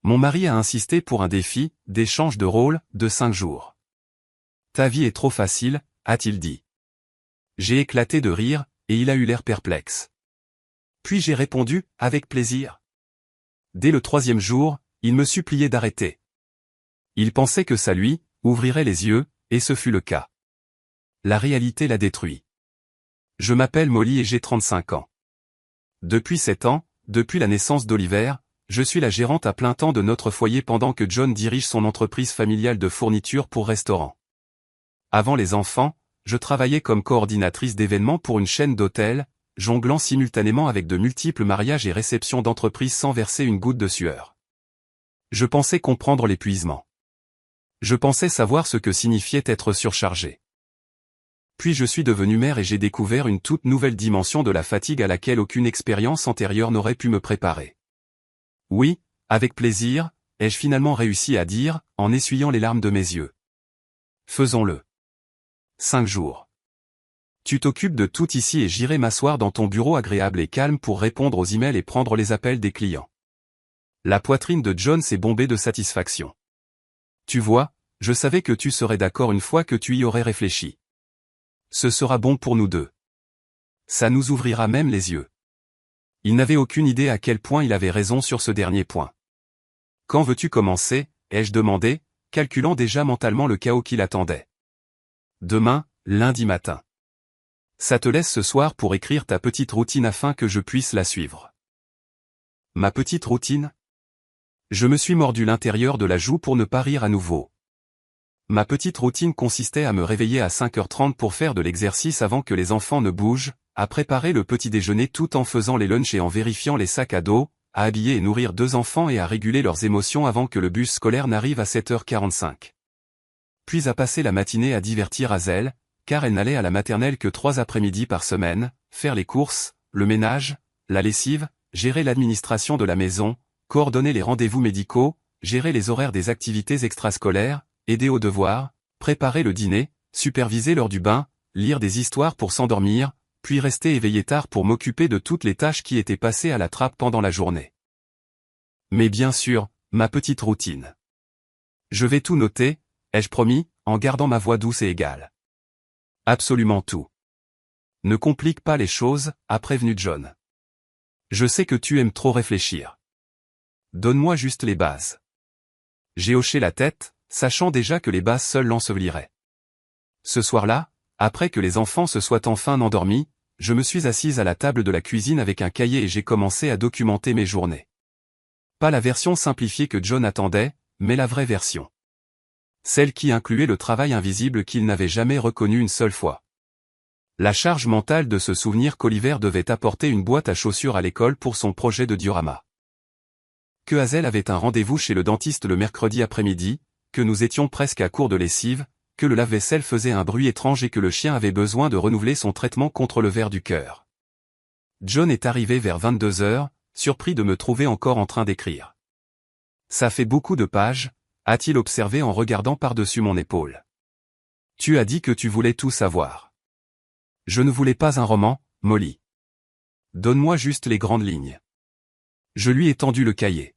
Mon mari a insisté pour un défi, d'échange de rôle, de 5 jours. Ta vie est trop facile, a-t-il dit. J'ai éclaté de rire, et il a eu l'air perplexe. Puis j'ai répondu, avec plaisir. Dès le 3e jour, il me suppliait d'arrêter. Il pensait que ça lui ouvrirait les yeux, et ce fut le cas. La réalité l'a détruit. Je m'appelle Molly et j'ai 35 ans. Depuis 7 ans, depuis la naissance d'Oliver, je suis la gérante à plein temps de notre foyer pendant que John dirige son entreprise familiale de fourniture pour restaurants. Avant les enfants, je travaillais comme coordinatrice d'événements pour une chaîne d'hôtels, jonglant simultanément avec de multiples mariages et réceptions d'entreprises sans verser une goutte de sueur. Je pensais comprendre l'épuisement. Je pensais savoir ce que signifiait être surchargé. Puis je suis devenu mère et j'ai découvert une toute nouvelle dimension de la fatigue à laquelle aucune expérience antérieure n'aurait pu me préparer. Oui, avec plaisir, ai-je finalement réussi à dire, en essuyant les larmes de mes yeux. Faisons-le. 5 jours. Tu t'occupes de tout ici et j'irai m'asseoir dans ton bureau agréable et calme pour répondre aux emails et prendre les appels des clients. La poitrine de John s'est bombée de satisfaction. Tu vois, je savais que tu serais d'accord une fois que tu y aurais réfléchi. Ce sera bon pour nous deux. Ça nous ouvrira même les yeux. Il n'avait aucune idée à quel point il avait raison sur ce dernier point. Quand veux-tu commencer, ai-je demandé, calculant déjà mentalement le chaos qui l'attendait. Demain, lundi matin. Ça te laisse ce soir pour écrire ta petite routine afin que je puisse la suivre. Ma petite routine? Je me suis mordu l'intérieur de la joue pour ne pas rire à nouveau. Ma petite routine consistait à me réveiller à 5h30 pour faire de l'exercice avant que les enfants ne bougent, à préparer le petit déjeuner tout en faisant les lunchs et en vérifiant les sacs à dos, à habiller et nourrir 2 enfants et à réguler leurs émotions avant que le bus scolaire n'arrive à 7h45. Puis à passer la matinée à divertir Hazel, car elle n'allait à la maternelle que 3 après-midi par semaine, faire les courses, le ménage, la lessive, gérer l'administration de la maison, coordonner les rendez-vous médicaux, gérer les horaires des activités extrascolaires, aider aux devoirs, préparer le dîner, superviser l'heure du bain, lire des histoires pour s'endormir, puis rester éveillé tard pour m'occuper de toutes les tâches qui étaient passées à la trappe pendant la journée. Mais bien sûr, ma petite routine. Je vais tout noter, ai-je promis, en gardant ma voix douce et égale. Absolument tout. Ne complique pas les choses, a prévenu John. Je sais que tu aimes trop réfléchir. Donne-moi juste les bases. J'ai hoché la tête, sachant déjà que les bases seules l'enseveliraient. Ce soir-là, après que les enfants se soient enfin endormis, je me suis assise à la table de la cuisine avec un cahier et j'ai commencé à documenter mes journées. Pas la version simplifiée que John attendait, mais la vraie version. Celle qui incluait le travail invisible qu'il n'avait jamais reconnu une seule fois. La charge mentale de se souvenir qu'Oliver devait apporter une boîte à chaussures à l'école pour son projet de diorama. Que Hazel avait un rendez-vous chez le dentiste le mercredi après-midi, que nous étions presque à court de lessive, que le lave-vaisselle faisait un bruit étrange et que le chien avait besoin de renouveler son traitement contre le ver du cœur. John est arrivé vers 22h, surpris de me trouver encore en train d'écrire. Ça fait beaucoup de pages, a-t-il observé en regardant par-dessus mon épaule. Tu as dit que tu voulais tout savoir. Je ne voulais pas un roman, Molly. Donne-moi juste les grandes lignes. Je lui ai tendu le cahier.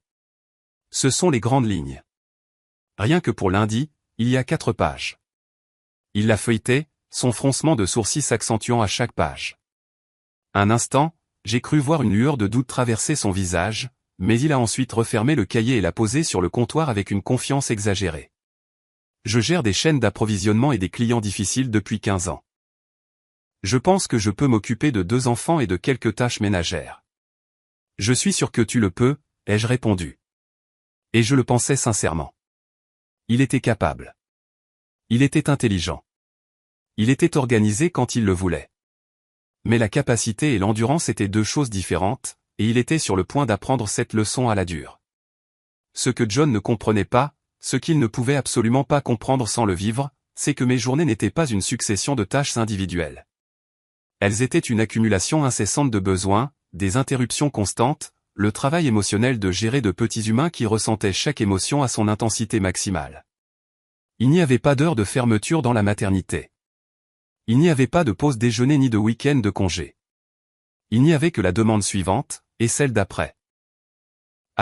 Ce sont les grandes lignes. Rien que pour lundi, il y a 4 pages. Il l'a feuilleté, son froncement de sourcils s'accentuant à chaque page. Un instant, j'ai cru voir une lueur de doute traverser son visage, mais il a ensuite refermé le cahier et l'a posé sur le comptoir avec une confiance exagérée. Je gère des chaînes d'approvisionnement et des clients difficiles depuis 15 ans. Je pense que je peux m'occuper de 2 enfants et de quelques tâches ménagères. Je suis sûr que tu le peux, ai-je répondu. Et je le pensais sincèrement. Il était capable. Il était intelligent. Il était organisé quand il le voulait. Mais la capacité et l'endurance étaient 2 choses différentes, et il était sur le point d'apprendre cette leçon à la dure. Ce que John ne comprenait pas, ce qu'il ne pouvait absolument pas comprendre sans le vivre, c'est que mes journées n'étaient pas une succession de tâches individuelles. Elles étaient une accumulation incessante de besoins, des interruptions constantes, le travail émotionnel de gérer de petits humains qui ressentaient chaque émotion à son intensité maximale. Il n'y avait pas d'heure de fermeture dans la maternité. Il n'y avait pas de pause déjeuner ni de week-end de congé. Il n'y avait que la demande suivante, et celle d'après.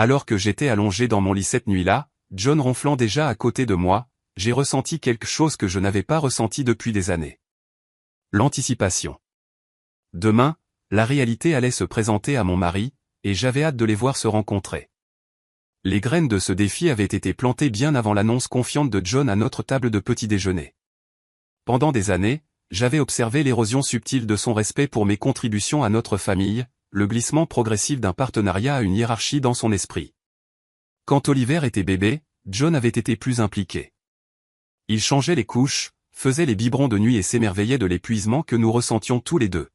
Alors que j'étais allongé dans mon lit cette nuit-là, John ronflant déjà à côté de moi, j'ai ressenti quelque chose que je n'avais pas ressenti depuis des années. L'anticipation. Demain, la réalité allait se présenter à mon mari, et j'avais hâte de les voir se rencontrer. Les graines de ce défi avaient été plantées bien avant l'annonce confiante de John à notre table de petit déjeuner. Pendant des années, j'avais observé l'érosion subtile de son respect pour mes contributions à notre famille, le glissement progressif d'un partenariat à une hiérarchie dans son esprit. Quand Oliver était bébé, John avait été plus impliqué. Il changeait les couches, faisait les biberons de nuit et s'émerveillait de l'épuisement que nous ressentions tous les deux.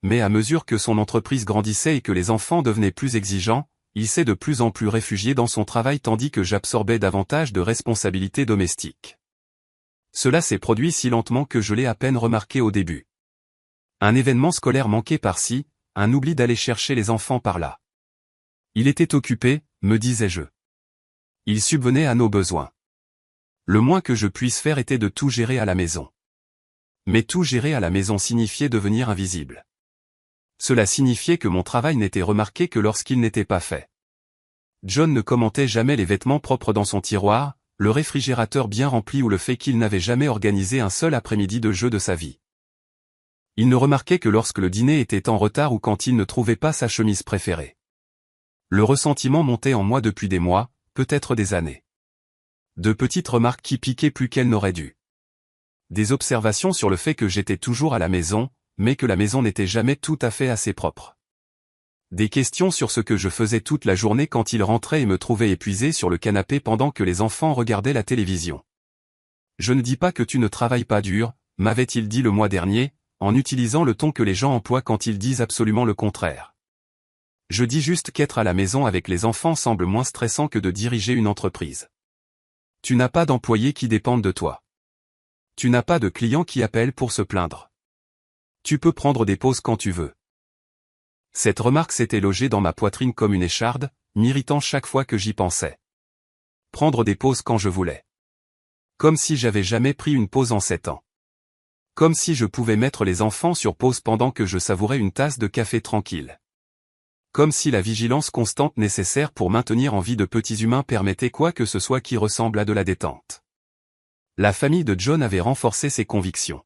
Mais à mesure que son entreprise grandissait et que les enfants devenaient plus exigeants, il s'est de plus en plus réfugié dans son travail tandis que j'absorbais davantage de responsabilités domestiques. Cela s'est produit si lentement que je l'ai à peine remarqué au début. Un événement scolaire manqué par-ci, un oubli d'aller chercher les enfants par là. Il était occupé, me disais-je. Il subvenait à nos besoins. Le moins que je puisse faire était de tout gérer à la maison. Mais tout gérer à la maison signifiait devenir invisible. Cela signifiait que mon travail n'était remarqué que lorsqu'il n'était pas fait. John ne commentait jamais les vêtements propres dans son tiroir, le réfrigérateur bien rempli ou le fait qu'il n'avait jamais organisé un seul après-midi de jeu de sa vie. Il ne remarquait que lorsque le dîner était en retard ou quand il ne trouvait pas sa chemise préférée. Le ressentiment montait en moi depuis des mois, peut-être des années. De petites remarques qui piquaient plus qu'elles n'auraient dû. Des observations sur le fait que j'étais toujours à la maison, mais que la maison n'était jamais tout à fait assez propre. Des questions sur ce que je faisais toute la journée quand il rentrait et me trouvait épuisé sur le canapé pendant que les enfants regardaient la télévision. Je ne dis pas que tu ne travailles pas dur, m'avait-il dit le mois dernier, en utilisant le ton que les gens emploient quand ils disent absolument le contraire. Je dis juste qu'être à la maison avec les enfants semble moins stressant que de diriger une entreprise. Tu n'as pas d'employés qui dépendent de toi. Tu n'as pas de clients qui appellent pour se plaindre. Tu peux prendre des pauses quand tu veux. Cette remarque s'était logée dans ma poitrine comme une écharde, m'irritant chaque fois que j'y pensais. Prendre des pauses quand je voulais. Comme si j'avais jamais pris une pause en 7 ans. Comme si je pouvais mettre les enfants sur pause pendant que je savourais une tasse de café tranquille. Comme si la vigilance constante nécessaire pour maintenir en vie de petits humains permettait quoi que ce soit qui ressemble à de la détente. La famille de John avait renforcé ses convictions.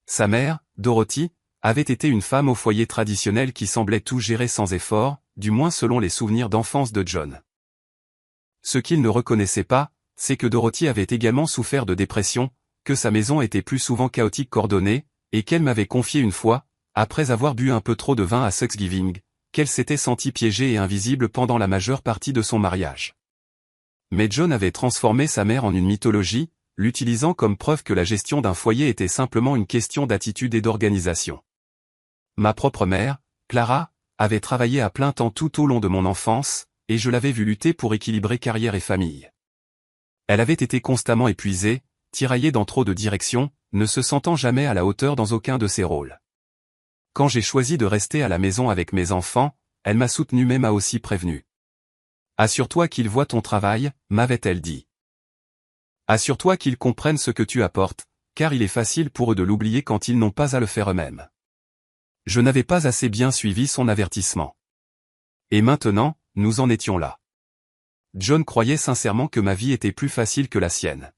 Sa mère, Dorothy, avait été une femme au foyer traditionnel qui semblait tout gérer sans effort, du moins selon les souvenirs d'enfance de John. Ce qu'il ne reconnaissait pas, c'est que Dorothy avait également souffert de dépression, que sa maison était plus souvent chaotique qu'ordonnée, et qu'elle m'avait confié une fois, après avoir bu un peu trop de vin à Thanksgiving, qu'elle s'était sentie piégée et invisible pendant la majeure partie de son mariage. Mais John avait transformé sa mère en une mythologie, l'utilisant comme preuve que la gestion d'un foyer était simplement une question d'attitude et d'organisation. Ma propre mère, Clara, avait travaillé à plein temps tout au long de mon enfance, et je l'avais vue lutter pour équilibrer carrière et famille. Elle avait été constamment épuisée, tiraillée dans trop de directions, ne se sentant jamais à la hauteur dans aucun de ses rôles. Quand j'ai choisi de rester à la maison avec mes enfants, elle m'a soutenu mais m'a aussi prévenu. Assure-toi qu'ils voient ton travail, m'avait-elle dit. Assure-toi qu'ils comprennent ce que tu apportes, car il est facile pour eux de l'oublier quand ils n'ont pas à le faire eux-mêmes. Je n'avais pas assez bien suivi son avertissement. Et maintenant, nous en étions là. John croyait sincèrement que ma vie était plus facile que la sienne.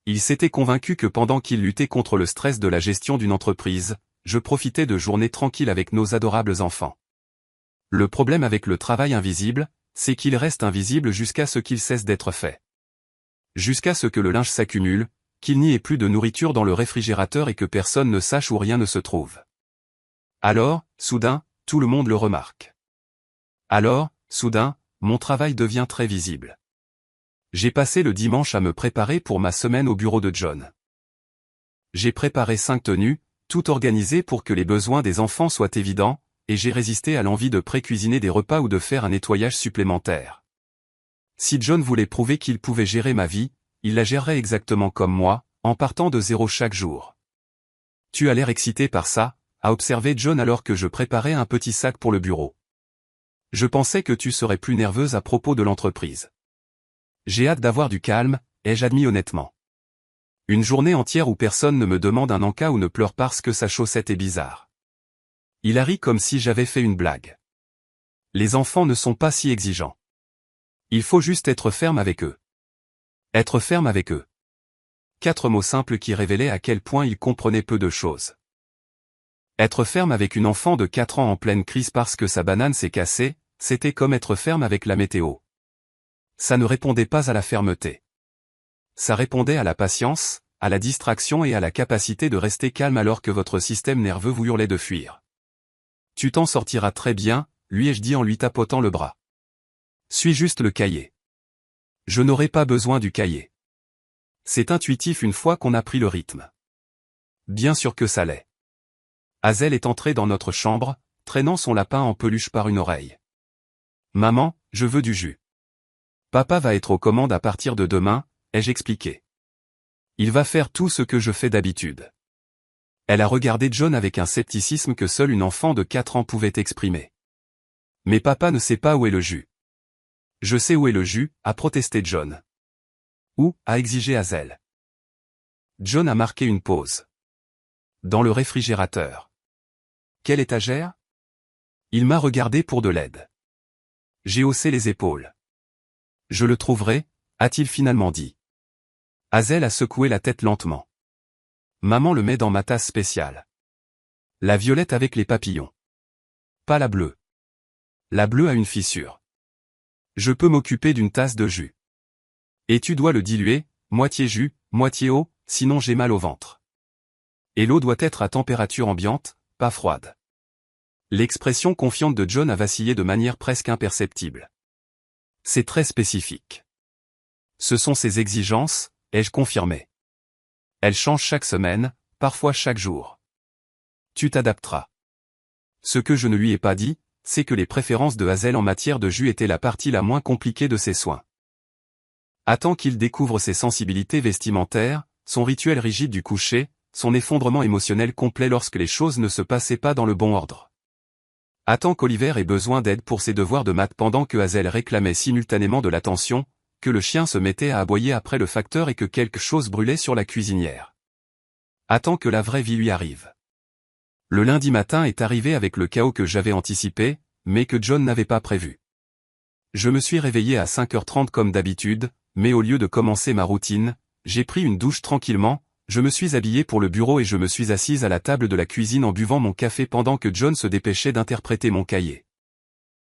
Il s'était convaincu que pendant qu'il luttait contre le stress de la gestion d'une entreprise, je profitais de journées tranquilles avec nos adorables enfants. Le problème avec le travail invisible, c'est qu'il reste invisible jusqu'à ce qu'il cesse d'être fait. Jusqu'à ce que le linge s'accumule, qu'il n'y ait plus de nourriture dans le réfrigérateur et que personne ne sache où rien ne se trouve. Alors, soudain, tout le monde le remarque. Alors, soudain, mon travail devient très visible. J'ai passé le dimanche à me préparer pour ma semaine au bureau de John. J'ai préparé 5 tenues, tout organisé pour que les besoins des enfants soient évidents, et j'ai résisté à l'envie de pré-cuisiner des repas ou de faire un nettoyage supplémentaire. Si John voulait prouver qu'il pouvait gérer ma vie, il la gérerait exactement comme moi, en partant de zéro chaque jour. Tu as l'air excité par ça, a observé John alors que je préparais un petit sac pour le bureau. Je pensais que tu serais plus nerveuse à propos de l'entreprise. J'ai hâte d'avoir du calme, ai-je admis honnêtement. Une journée entière où personne ne me demande un encas ou ne pleure parce que sa chaussette est bizarre. Il a ri comme si j'avais fait une blague. Les enfants ne sont pas si exigeants. Il faut juste être ferme avec eux. Être ferme avec eux. 4 mots simples qui révélaient à quel point il comprenait peu de choses. Être ferme avec une enfant de 4 ans en pleine crise parce que sa banane s'est cassée, c'était comme être ferme avec la météo. Ça ne répondait pas à la fermeté. Ça répondait à la patience, à la distraction et à la capacité de rester calme alors que votre système nerveux vous hurlait de fuir. Tu t'en sortiras très bien, lui ai-je dit en lui tapotant le bras. Suis juste le cahier. Je n'aurai pas besoin du cahier. C'est intuitif une fois qu'on a pris le rythme. Bien sûr que ça l'est. Hazel est entrée dans notre chambre, traînant son lapin en peluche par une oreille. Maman, je veux du jus. Papa va être aux commandes à partir de demain, ai-je expliqué. Il va faire tout ce que je fais d'habitude. Elle a regardé John avec un scepticisme que seule une enfant de 4 ans pouvait exprimer. Mais papa ne sait pas où est le jus. Je sais où est le jus, a protesté John. Où, a exigé Hazel. John a marqué une pause. Dans le réfrigérateur. Quelle étagère? Il m'a regardé pour de l'aide. J'ai haussé les épaules. Je le trouverai, a-t-il finalement dit. Hazel a secoué la tête lentement. Maman le met dans ma tasse spéciale. La violette avec les papillons. Pas la bleue. La bleue a une fissure. Je peux m'occuper d'une tasse de jus. Et tu dois le diluer, moitié jus, moitié eau, sinon j'ai mal au ventre. Et l'eau doit être à température ambiante, pas froide. L'expression confiante de John a vacillé de manière presque imperceptible. C'est très spécifique. Ce sont ses exigences, ai-je confirmé. Elles changent chaque semaine, parfois chaque jour. Tu t'adapteras. Ce que je ne lui ai pas dit, c'est que les préférences de Hazel en matière de jus étaient la partie la moins compliquée de ses soins. Attends qu'il découvre ses sensibilités vestimentaires, son rituel rigide du coucher, son effondrement émotionnel complet lorsque les choses ne se passaient pas dans le bon ordre. Attends qu'Oliver ait besoin d'aide pour ses devoirs de maths pendant que Hazel réclamait simultanément de l'attention, que le chien se mettait à aboyer après le facteur et que quelque chose brûlait sur la cuisinière. Attends que la vraie vie lui arrive. Le lundi matin est arrivé avec le chaos que j'avais anticipé, mais que John n'avait pas prévu. Je me suis réveillé à 5h30 comme d'habitude, mais au lieu de commencer ma routine, j'ai pris une douche tranquillement, je me suis habillé pour le bureau et je me suis assise à la table de la cuisine en buvant mon café pendant que John se dépêchait d'interpréter mon cahier.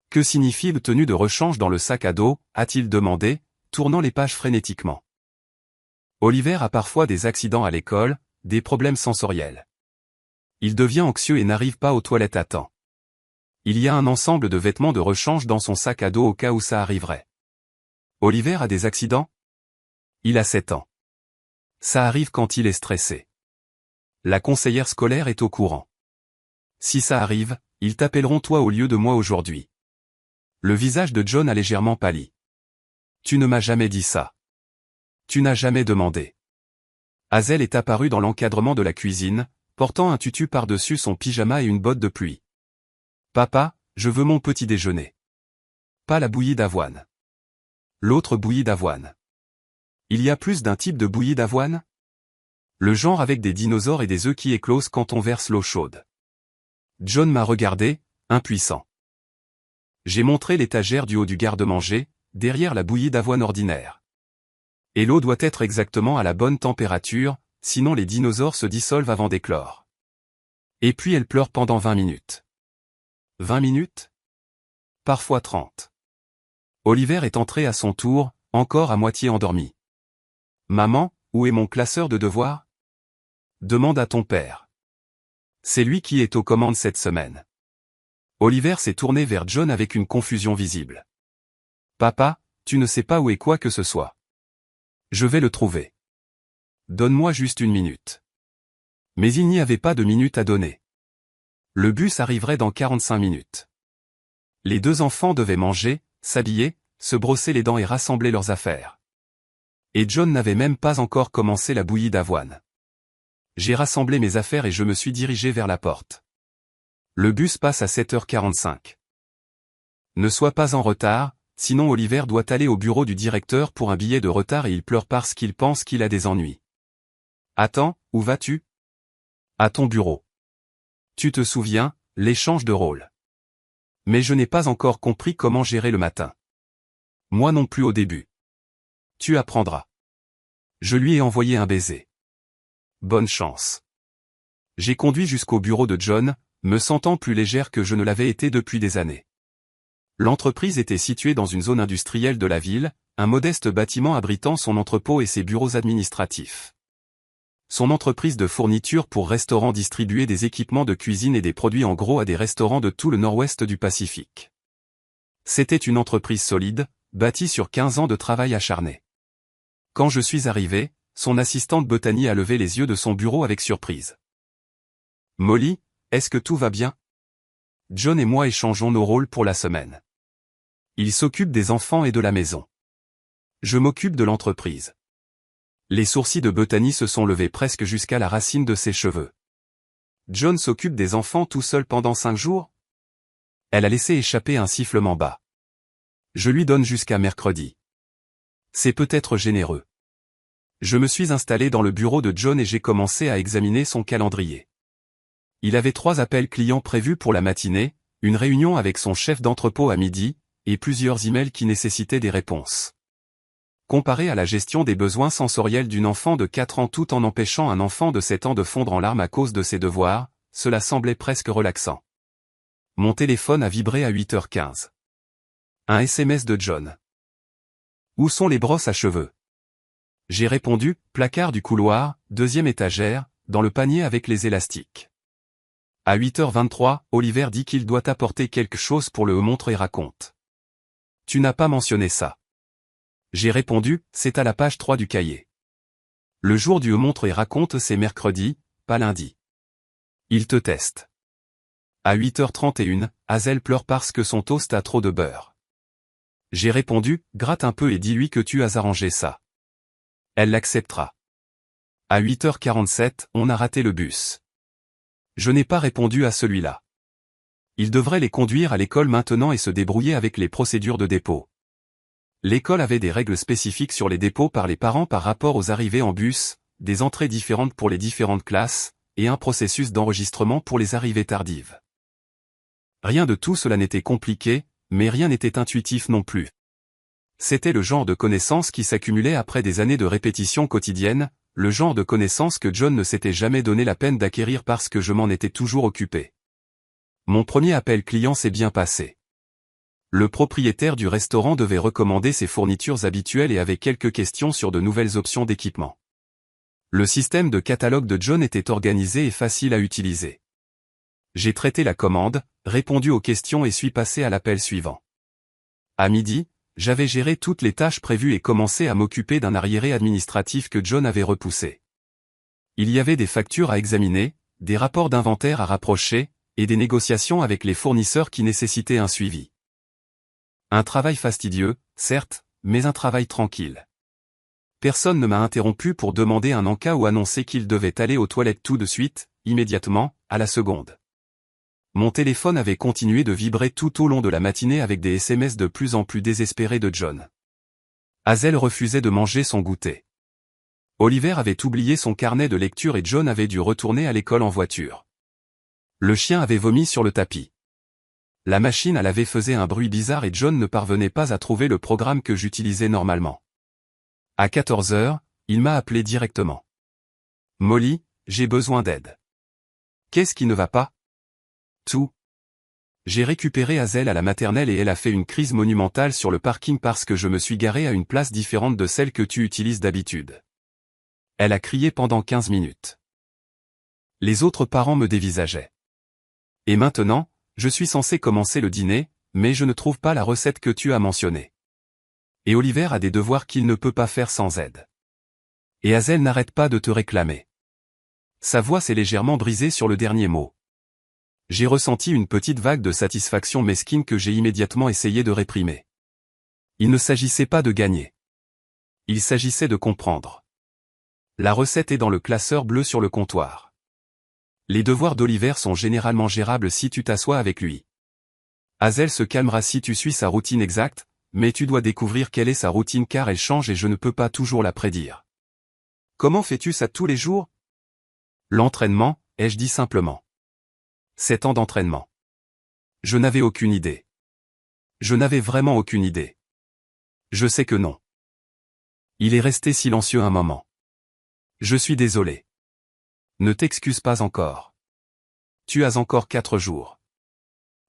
Que signifie le tenue de rechange dans le sac à dos, a-t-il demandé, tournant les pages frénétiquement. Oliver a parfois des accidents à l'école, des problèmes sensoriels. Il devient anxieux et n'arrive pas aux toilettes à temps. Il y a un ensemble de vêtements de rechange dans son sac à dos au cas où ça arriverait. Oliver a des accidents? Il a 7 ans. Ça arrive quand il est stressé. La conseillère scolaire est au courant. Si ça arrive, ils t'appelleront toi au lieu de moi aujourd'hui. Le visage de John a légèrement pâli. Tu ne m'as jamais dit ça. Tu n'as jamais demandé. Hazel est apparue dans l'encadrement de la cuisine, portant un tutu par-dessus son pyjama et une botte de pluie. Papa, je veux mon petit déjeuner. Pas la bouillie d'avoine. L'autre bouillie d'avoine. Il y a plus d'un type de bouillie d'avoine? Le genre avec des dinosaures et des œufs qui éclosent quand on verse l'eau chaude. John m'a regardé, impuissant. J'ai montré l'étagère du haut du garde-manger, derrière la bouillie d'avoine ordinaire. Et l'eau doit être exactement à la bonne température, sinon les dinosaures se dissolvent avant d'éclore. Et puis elle pleure pendant 20 minutes. 20 minutes? Parfois 30. Oliver est entré à son tour, encore à moitié endormi. Maman, où est mon classeur de devoirs? Demande à ton père. C'est lui qui est aux commandes cette semaine. Oliver s'est tourné vers John avec une confusion visible. Papa, tu ne sais pas où est quoi que ce soit. Je vais le trouver. Donne-moi juste une minute. Mais il n'y avait pas de minute à donner. Le bus arriverait dans 45 minutes. Les deux enfants devaient manger, s'habiller, se brosser les dents et rassembler leurs affaires. Et John n'avait même pas encore commencé la bouillie d'avoine. J'ai rassemblé mes affaires et je me suis dirigé vers la porte. Le bus passe à 7h45. Ne sois pas en retard, sinon Oliver doit aller au bureau du directeur pour un billet de retard et il pleure parce qu'il pense qu'il a des ennuis. Attends, où vas-tu? À ton bureau. Tu te souviens, l'échange de rôles. Mais je n'ai pas encore compris comment gérer le matin. Moi non plus au début. Tu apprendras. Je lui ai envoyé un baiser. Bonne chance. J'ai conduit jusqu'au bureau de John, me sentant plus légère que je ne l'avais été depuis des années. L'entreprise était située dans une zone industrielle de la ville, un modeste bâtiment abritant son entrepôt et ses bureaux administratifs. Son entreprise de fourniture pour restaurants distribuait des équipements de cuisine et des produits en gros à des restaurants de tout le nord-ouest du Pacifique. C'était une entreprise solide, bâtie sur 15 ans de travail acharné. Quand je suis arrivé, son assistante Bethany a levé les yeux de son bureau avec surprise. « Molly, est-ce que tout va bien ? John et moi échangeons nos rôles pour la semaine. Il s'occupe des enfants et de la maison. Je m'occupe de l'entreprise. » Les sourcils de Bethany se sont levés presque jusqu'à la racine de ses cheveux. John s'occupe des enfants tout seul pendant 5 jours ? Elle a laissé échapper un sifflement bas. Je lui donne jusqu'à mercredi. C'est peut-être généreux. Je me suis installé dans le bureau de John et j'ai commencé à examiner son calendrier. Il avait 3 appels clients prévus pour la matinée, une réunion avec son chef d'entrepôt à midi, et plusieurs emails qui nécessitaient des réponses. Comparé à la gestion des besoins sensoriels d'une enfant de 4 ans tout en empêchant un enfant de 7 ans de fondre en larmes à cause de ses devoirs, cela semblait presque relaxant. Mon téléphone a vibré à 8h15. Un SMS de John. Où sont les brosses à cheveux ? J'ai répondu, placard du couloir, 2e étagère, dans le panier avec les élastiques. À 8h23, Oliver dit qu'il doit apporter quelque chose pour le montre et raconte. Tu n'as pas mentionné ça. J'ai répondu, c'est à la page 3 du cahier. Le jour du montre et raconte c'est mercredi, pas lundi. Il te teste. À 8h31, Hazel pleure parce que son toast a trop de beurre. J'ai répondu, gratte un peu et dis-lui que tu as arrangé ça. Elle l'acceptera. À 8h47, on a raté le bus. Je n'ai pas répondu à celui-là. Il devrait les conduire à l'école maintenant et se débrouiller avec les procédures de dépôt. L'école avait des règles spécifiques sur les dépôts par les parents par rapport aux arrivées en bus, des entrées différentes pour les différentes classes, et un processus d'enregistrement pour les arrivées tardives. Rien de tout cela n'était compliqué, mais rien n'était intuitif non plus. C'était le genre de connaissances qui s'accumulaient après des années de répétition quotidienne, le genre de connaissances que John ne s'était jamais donné la peine d'acquérir parce que je m'en étais toujours occupé. Mon premier appel client s'est bien passé. Le propriétaire du restaurant devait recommander ses fournitures habituelles et avait quelques questions sur de nouvelles options d'équipement. Le système de catalogue de John était organisé et facile à utiliser. J'ai traité la commande, répondu aux questions et suis passé à l'appel suivant. À midi, j'avais géré toutes les tâches prévues et commencé à m'occuper d'un arriéré administratif que John avait repoussé. Il y avait des factures à examiner, des rapports d'inventaire à rapprocher, et des négociations avec les fournisseurs qui nécessitaient un suivi. Un travail fastidieux, certes, mais un travail tranquille. Personne ne m'a interrompu pour demander un encas ou annoncer qu'il devait aller aux toilettes tout de suite, immédiatement, à la seconde. Mon téléphone avait continué de vibrer tout au long de la matinée avec des SMS de plus en plus désespérés de John. Hazel refusait de manger son goûter. Oliver avait oublié son carnet de lecture et John avait dû retourner à l'école en voiture. Le chien avait vomi sur le tapis. La machine à laver faisait un bruit bizarre et John ne parvenait pas à trouver le programme que j'utilisais normalement. À 14h, il m'a appelé directement. « Molly, j'ai besoin d'aide. »« Qu'est-ce qui ne va pas ? » ?»« Tout. J'ai récupéré Hazel à la maternelle et elle a fait une crise monumentale sur le parking parce que je me suis garé à une place différente de celle que tu utilises d'habitude. Elle a crié pendant 15 minutes. Les autres parents me dévisageaient. Et maintenant, je suis censé commencer le dîner, mais je ne trouve pas la recette que tu as mentionnée. Et Oliver a des devoirs qu'il ne peut pas faire sans aide. Et Hazel n'arrête pas de te réclamer. Sa voix s'est légèrement brisée sur le dernier mot. J'ai ressenti une petite vague de satisfaction mesquine que j'ai immédiatement essayé de réprimer. Il ne s'agissait pas de gagner. Il s'agissait de comprendre. La recette est dans le classeur bleu sur le comptoir. Les devoirs d'Oliver sont généralement gérables si tu t'assois avec lui. Hazel se calmera si tu suis sa routine exacte, mais tu dois découvrir quelle est sa routine car elle change et je ne peux pas toujours la prédire. Comment fais-tu ça tous les jours ? L'entraînement, ai-je dit simplement. 7 ans d'entraînement. Je n'avais aucune idée. Je n'avais vraiment aucune idée. Je sais que non. Il est resté silencieux un moment. Je suis désolé. Ne t'excuse pas encore. Tu as encore 4 jours.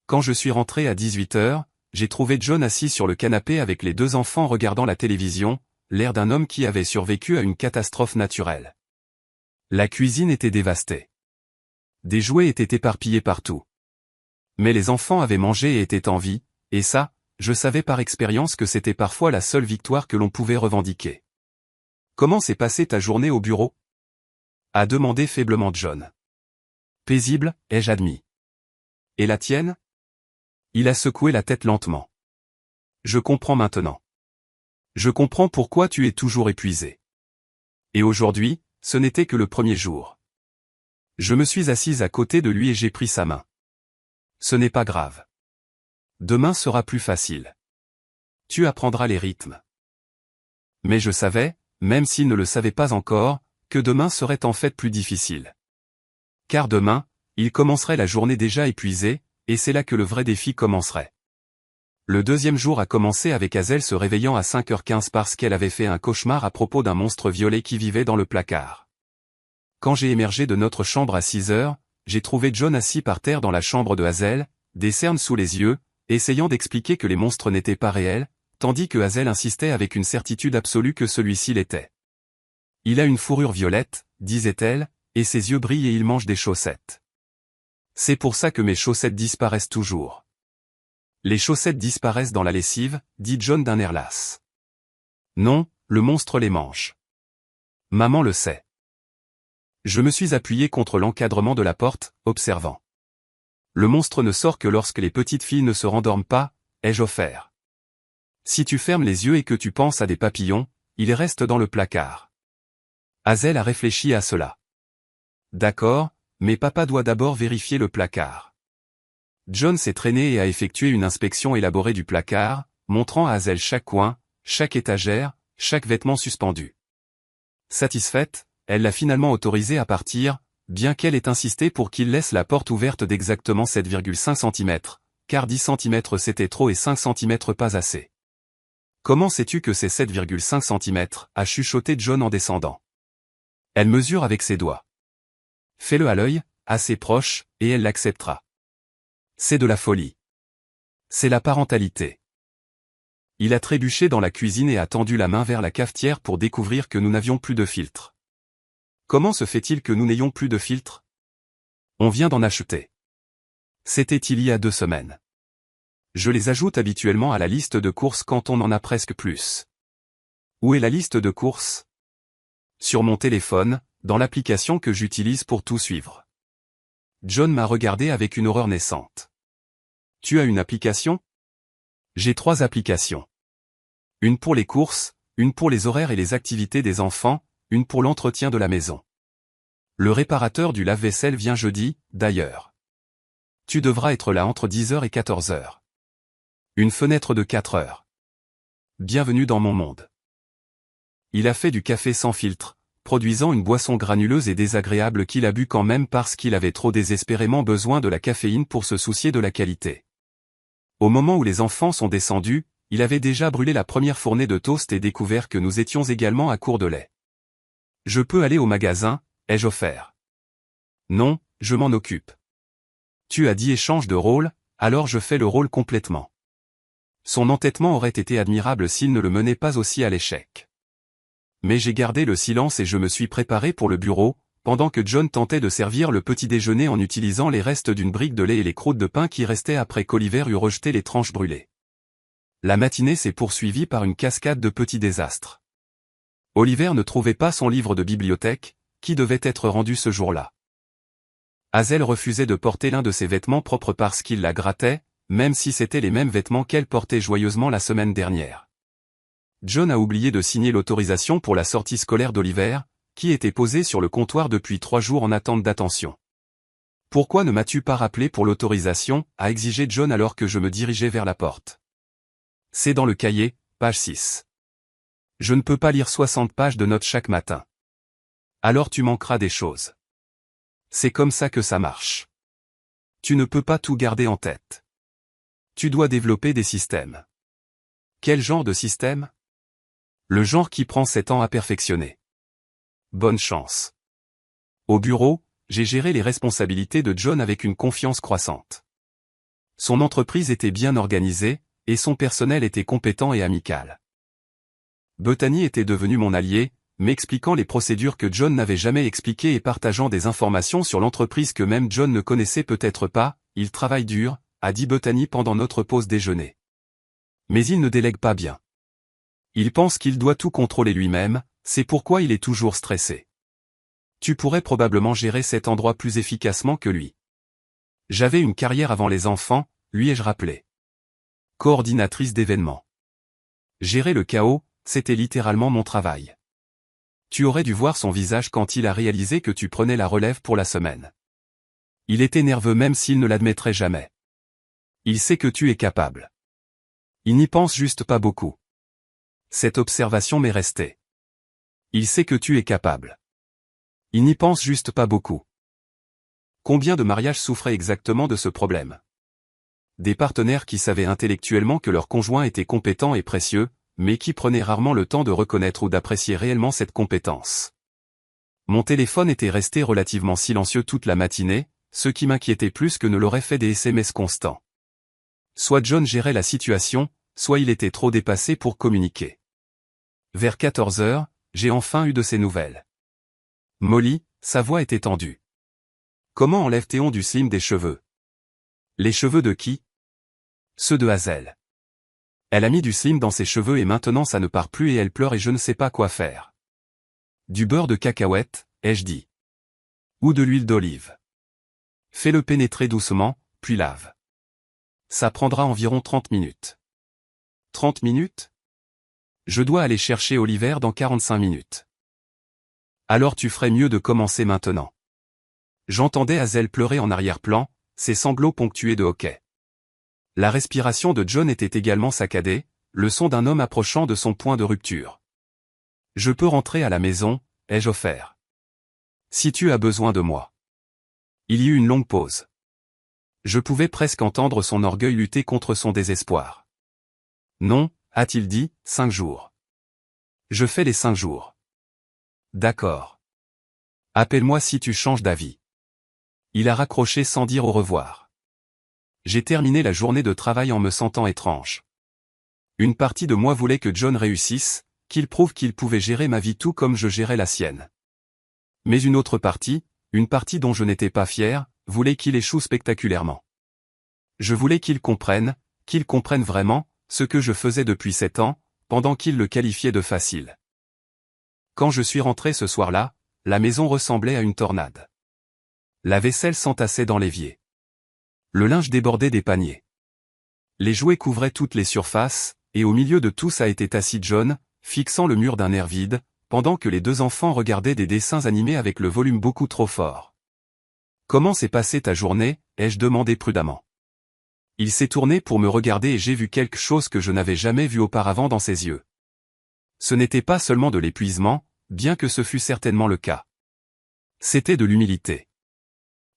Quand je suis rentré à 18 h, j'ai trouvé John assis sur le canapé avec les 2 enfants regardant la télévision, l'air d'un homme qui avait survécu à une catastrophe naturelle. La cuisine était dévastée. Des jouets étaient éparpillés partout. Mais les enfants avaient mangé et étaient en vie, et ça, je savais par expérience que c'était parfois la seule victoire que l'on pouvait revendiquer. Comment s'est passée ta journée au bureau? A demandé faiblement John. Paisible, ai-je admis. Et la tienne? Il a secoué la tête lentement. Je comprends maintenant. Je comprends pourquoi tu es toujours épuisé. Et aujourd'hui, ce n'était que le premier jour. Je me suis assise à côté de lui et j'ai pris sa main. Ce n'est pas grave. Demain sera plus facile. Tu apprendras les rythmes. Mais je savais, même s'il ne le savait pas encore, que demain serait en fait plus difficile. Car demain, il commencerait la journée déjà épuisée, et c'est là que le vrai défi commencerait. Le deuxième jour a commencé avec Hazel se réveillant à 5h15 parce qu'elle avait fait un cauchemar à propos d'un monstre violet qui vivait dans le placard. Quand j'ai émergé de notre chambre à 6h, j'ai trouvé John assis par terre dans la chambre de Hazel, des cernes sous les yeux, essayant d'expliquer que les monstres n'étaient pas réels, tandis que Hazel insistait avec une certitude absolue que celui-ci l'était. Il a une fourrure violette, disait-elle, et ses yeux brillent et il mange des chaussettes. C'est pour ça que mes chaussettes disparaissent toujours. Les chaussettes disparaissent dans la lessive, dit John d'un air las. Non, le monstre les mange. Maman le sait. Je me suis appuyé contre l'encadrement de la porte, observant. Le monstre ne sort que lorsque les petites filles ne se rendorment pas, ai-je offert. Si tu fermes les yeux et que tu penses à des papillons, ils restent dans le placard. Hazel a réfléchi à cela. D'accord, mais papa doit d'abord vérifier le placard. John s'est traîné et a effectué une inspection élaborée du placard, montrant à Hazel chaque coin, chaque étagère, chaque vêtement suspendu. Satisfaite, elle l'a finalement autorisé à partir, bien qu'elle ait insisté pour qu'il laisse la porte ouverte d'exactement 7,5 cm, car 10 cm c'était trop et 5 cm pas assez. Comment sais-tu que c'est 7,5 cm, a chuchoté John en descendant. Elle mesure avec ses doigts. Fais-le à l'œil, assez proche, et elle l'acceptera. C'est de la folie. C'est la parentalité. Il a trébuché dans la cuisine et a tendu la main vers la cafetière pour découvrir que nous n'avions plus de filtre. Comment se fait-il que nous n'ayons plus de filtre? On vient d'en acheter. C'était il y a 2 semaines. Je les ajoute habituellement à la liste de courses quand on en a presque plus. Où est la liste de courses? Sur mon téléphone, dans l'application que j'utilise pour tout suivre. John m'a regardé avec une horreur naissante. Tu as une application? J'ai 3 applications. Une pour les courses, une pour les horaires et les activités des enfants, une pour l'entretien de la maison. Le réparateur du lave-vaisselle vient jeudi, d'ailleurs. Tu devras être là entre 10 h et 14 h. Une fenêtre de 4 heures. Bienvenue dans mon monde. Il a fait du café sans filtre, produisant une boisson granuleuse et désagréable qu'il a bu quand même parce qu'il avait trop désespérément besoin de la caféine pour se soucier de la qualité. Au moment où les enfants sont descendus, il avait déjà brûlé la première fournée de toast et découvert que nous étions également à court de lait. Je peux aller au magasin, ai-je offert. Non, je m'en occupe. Tu as dit échange de rôle, alors je fais le rôle complètement. Son entêtement aurait été admirable s'il ne le menait pas aussi à l'échec. Mais j'ai gardé le silence et je me suis préparé pour le bureau, pendant que John tentait de servir le petit déjeuner en utilisant les restes d'une brique de lait et les croûtes de pain qui restaient après qu'Oliver eut rejeté les tranches brûlées. La matinée s'est poursuivie par une cascade de petits désastres. Oliver ne trouvait pas son livre de bibliothèque, qui devait être rendu ce jour-là. Hazel refusait de porter l'un de ses vêtements propres parce qu'il la grattait, même si c'étaient les mêmes vêtements qu'elle portait joyeusement la semaine dernière. John a oublié de signer l'autorisation pour la sortie scolaire d'Oliver, qui était posée sur le comptoir depuis 3 jours en attente d'attention. « Pourquoi ne m'as-tu pas rappelé pour l'autorisation » a exigé John alors que je me dirigeais vers la porte. « C'est dans le cahier, page 6. Je ne peux pas lire 60 pages de notes chaque matin. Alors tu manqueras des choses. C'est comme ça que ça marche. Tu ne peux pas tout garder en tête. Tu dois développer des systèmes. Quel genre de système? Le genre qui prend 7 ans à perfectionner. Bonne chance. Au bureau, j'ai géré les responsabilités de John avec une confiance croissante. Son entreprise était bien organisée, et son personnel était compétent et amical. Bethany était devenue mon allié, m'expliquant les procédures que John n'avait jamais expliquées et partageant des informations sur l'entreprise que même John ne connaissait peut-être pas. Il travaille dur, a dit Bethany pendant notre pause déjeuner. Mais il ne délègue pas bien. Il pense qu'il doit tout contrôler lui-même, c'est pourquoi il est toujours stressé. Tu pourrais probablement gérer cet endroit plus efficacement que lui. J'avais une carrière avant les enfants, lui ai-je rappelé. Coordinatrice d'événements. Gérer le chaos, c'était littéralement mon travail. Tu aurais dû voir son visage quand il a réalisé que tu prenais la relève pour la semaine. Il était nerveux même s'il ne l'admettrait jamais. Il sait que tu es capable. Il n'y pense juste pas beaucoup. Cette observation m'est restée. Il sait que tu es capable. Il n'y pense juste pas beaucoup. Combien de mariages souffraient exactement de ce problème? Des partenaires qui savaient intellectuellement que leur conjoint était compétent et précieux, mais qui prenaient rarement le temps de reconnaître ou d'apprécier réellement cette compétence. Mon téléphone était resté relativement silencieux toute la matinée, ce qui m'inquiétait plus que ne l'auraient fait des SMS constants. Soit John gérait la situation, soit il était trop dépassé pour communiquer. Vers 14 heures, j'ai enfin eu de ses nouvelles. Molly, sa voix était tendue. Comment enlève-t-on du slim des cheveux? Les cheveux de qui? Ceux de Hazel. Elle a mis du slim dans ses cheveux et maintenant ça ne part plus et elle pleure et je ne sais pas quoi faire. Du beurre de cacahuète, ai-je dit. Ou de l'huile d'olive. Fais-le pénétrer doucement, puis lave. Ça prendra environ 30 minutes. 30 minutes? Je dois aller chercher Oliver dans 45 minutes. Alors tu ferais mieux de commencer maintenant. J'entendais Hazel pleurer en arrière-plan, ses sanglots ponctués de hoquets. La respiration de John était également saccadée, le son d'un homme approchant de son point de rupture. Je peux rentrer à la maison, ai-je offert. Si tu as besoin de moi. Il y eut une longue pause. Je pouvais presque entendre son orgueil lutter contre son désespoir. Non, a-t-il dit, 5 jours. Je fais les 5 jours. D'accord. Appelle-moi si tu changes d'avis. Il a raccroché sans dire au revoir. J'ai terminé la journée de travail en me sentant étrange. Une partie de moi voulait que John réussisse, qu'il prouve qu'il pouvait gérer ma vie tout comme je gérais la sienne. Mais une autre partie, une partie dont je n'étais pas fier, voulait qu'il échoue spectaculairement. Je voulais qu'il comprenne vraiment, ce que je faisais depuis 7 ans, pendant qu'il le qualifiait de facile. Quand je suis rentré ce soir-là, la maison ressemblait à une tornade. La vaisselle s'entassait dans l'évier. Le linge débordait des paniers. Les jouets couvraient toutes les surfaces, et au milieu de tout a été assis John, fixant le mur d'un air vide, pendant que les 2 enfants regardaient des dessins animés avec le volume beaucoup trop fort. « Comment s'est passée ta journée ?» ai-je demandé prudemment. Il s'est tourné pour me regarder et j'ai vu quelque chose que je n'avais jamais vu auparavant dans ses yeux. Ce n'était pas seulement de l'épuisement, bien que ce fût certainement le cas. C'était de l'humilité.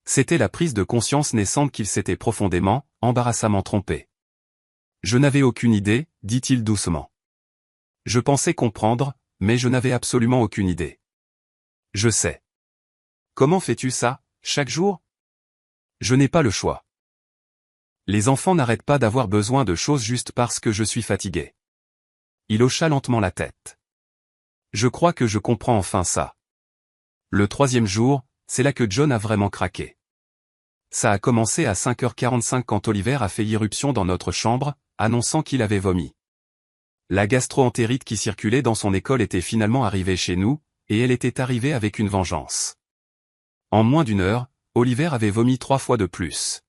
C'était la prise de conscience naissante qu'il s'était profondément, embarrassamment trompé. Je n'avais aucune idée, dit-il doucement. Je pensais comprendre, mais je n'avais absolument aucune idée. Je sais. Comment fais-tu ça, chaque jour? Je n'ai pas le choix. Les enfants n'arrêtent pas d'avoir besoin de choses juste parce que je suis fatigué. Il hocha lentement la tête. Je crois que je comprends enfin ça. Le 3e jour, c'est là que John a vraiment craqué. Ça a commencé à 5h45 quand Oliver a fait irruption dans notre chambre, annonçant qu'il avait vomi. La gastro-entérite qui circulait dans son école était finalement arrivée chez nous, et elle était arrivée avec une vengeance. En moins d'1 heure, Oliver avait vomi 3 fois de plus.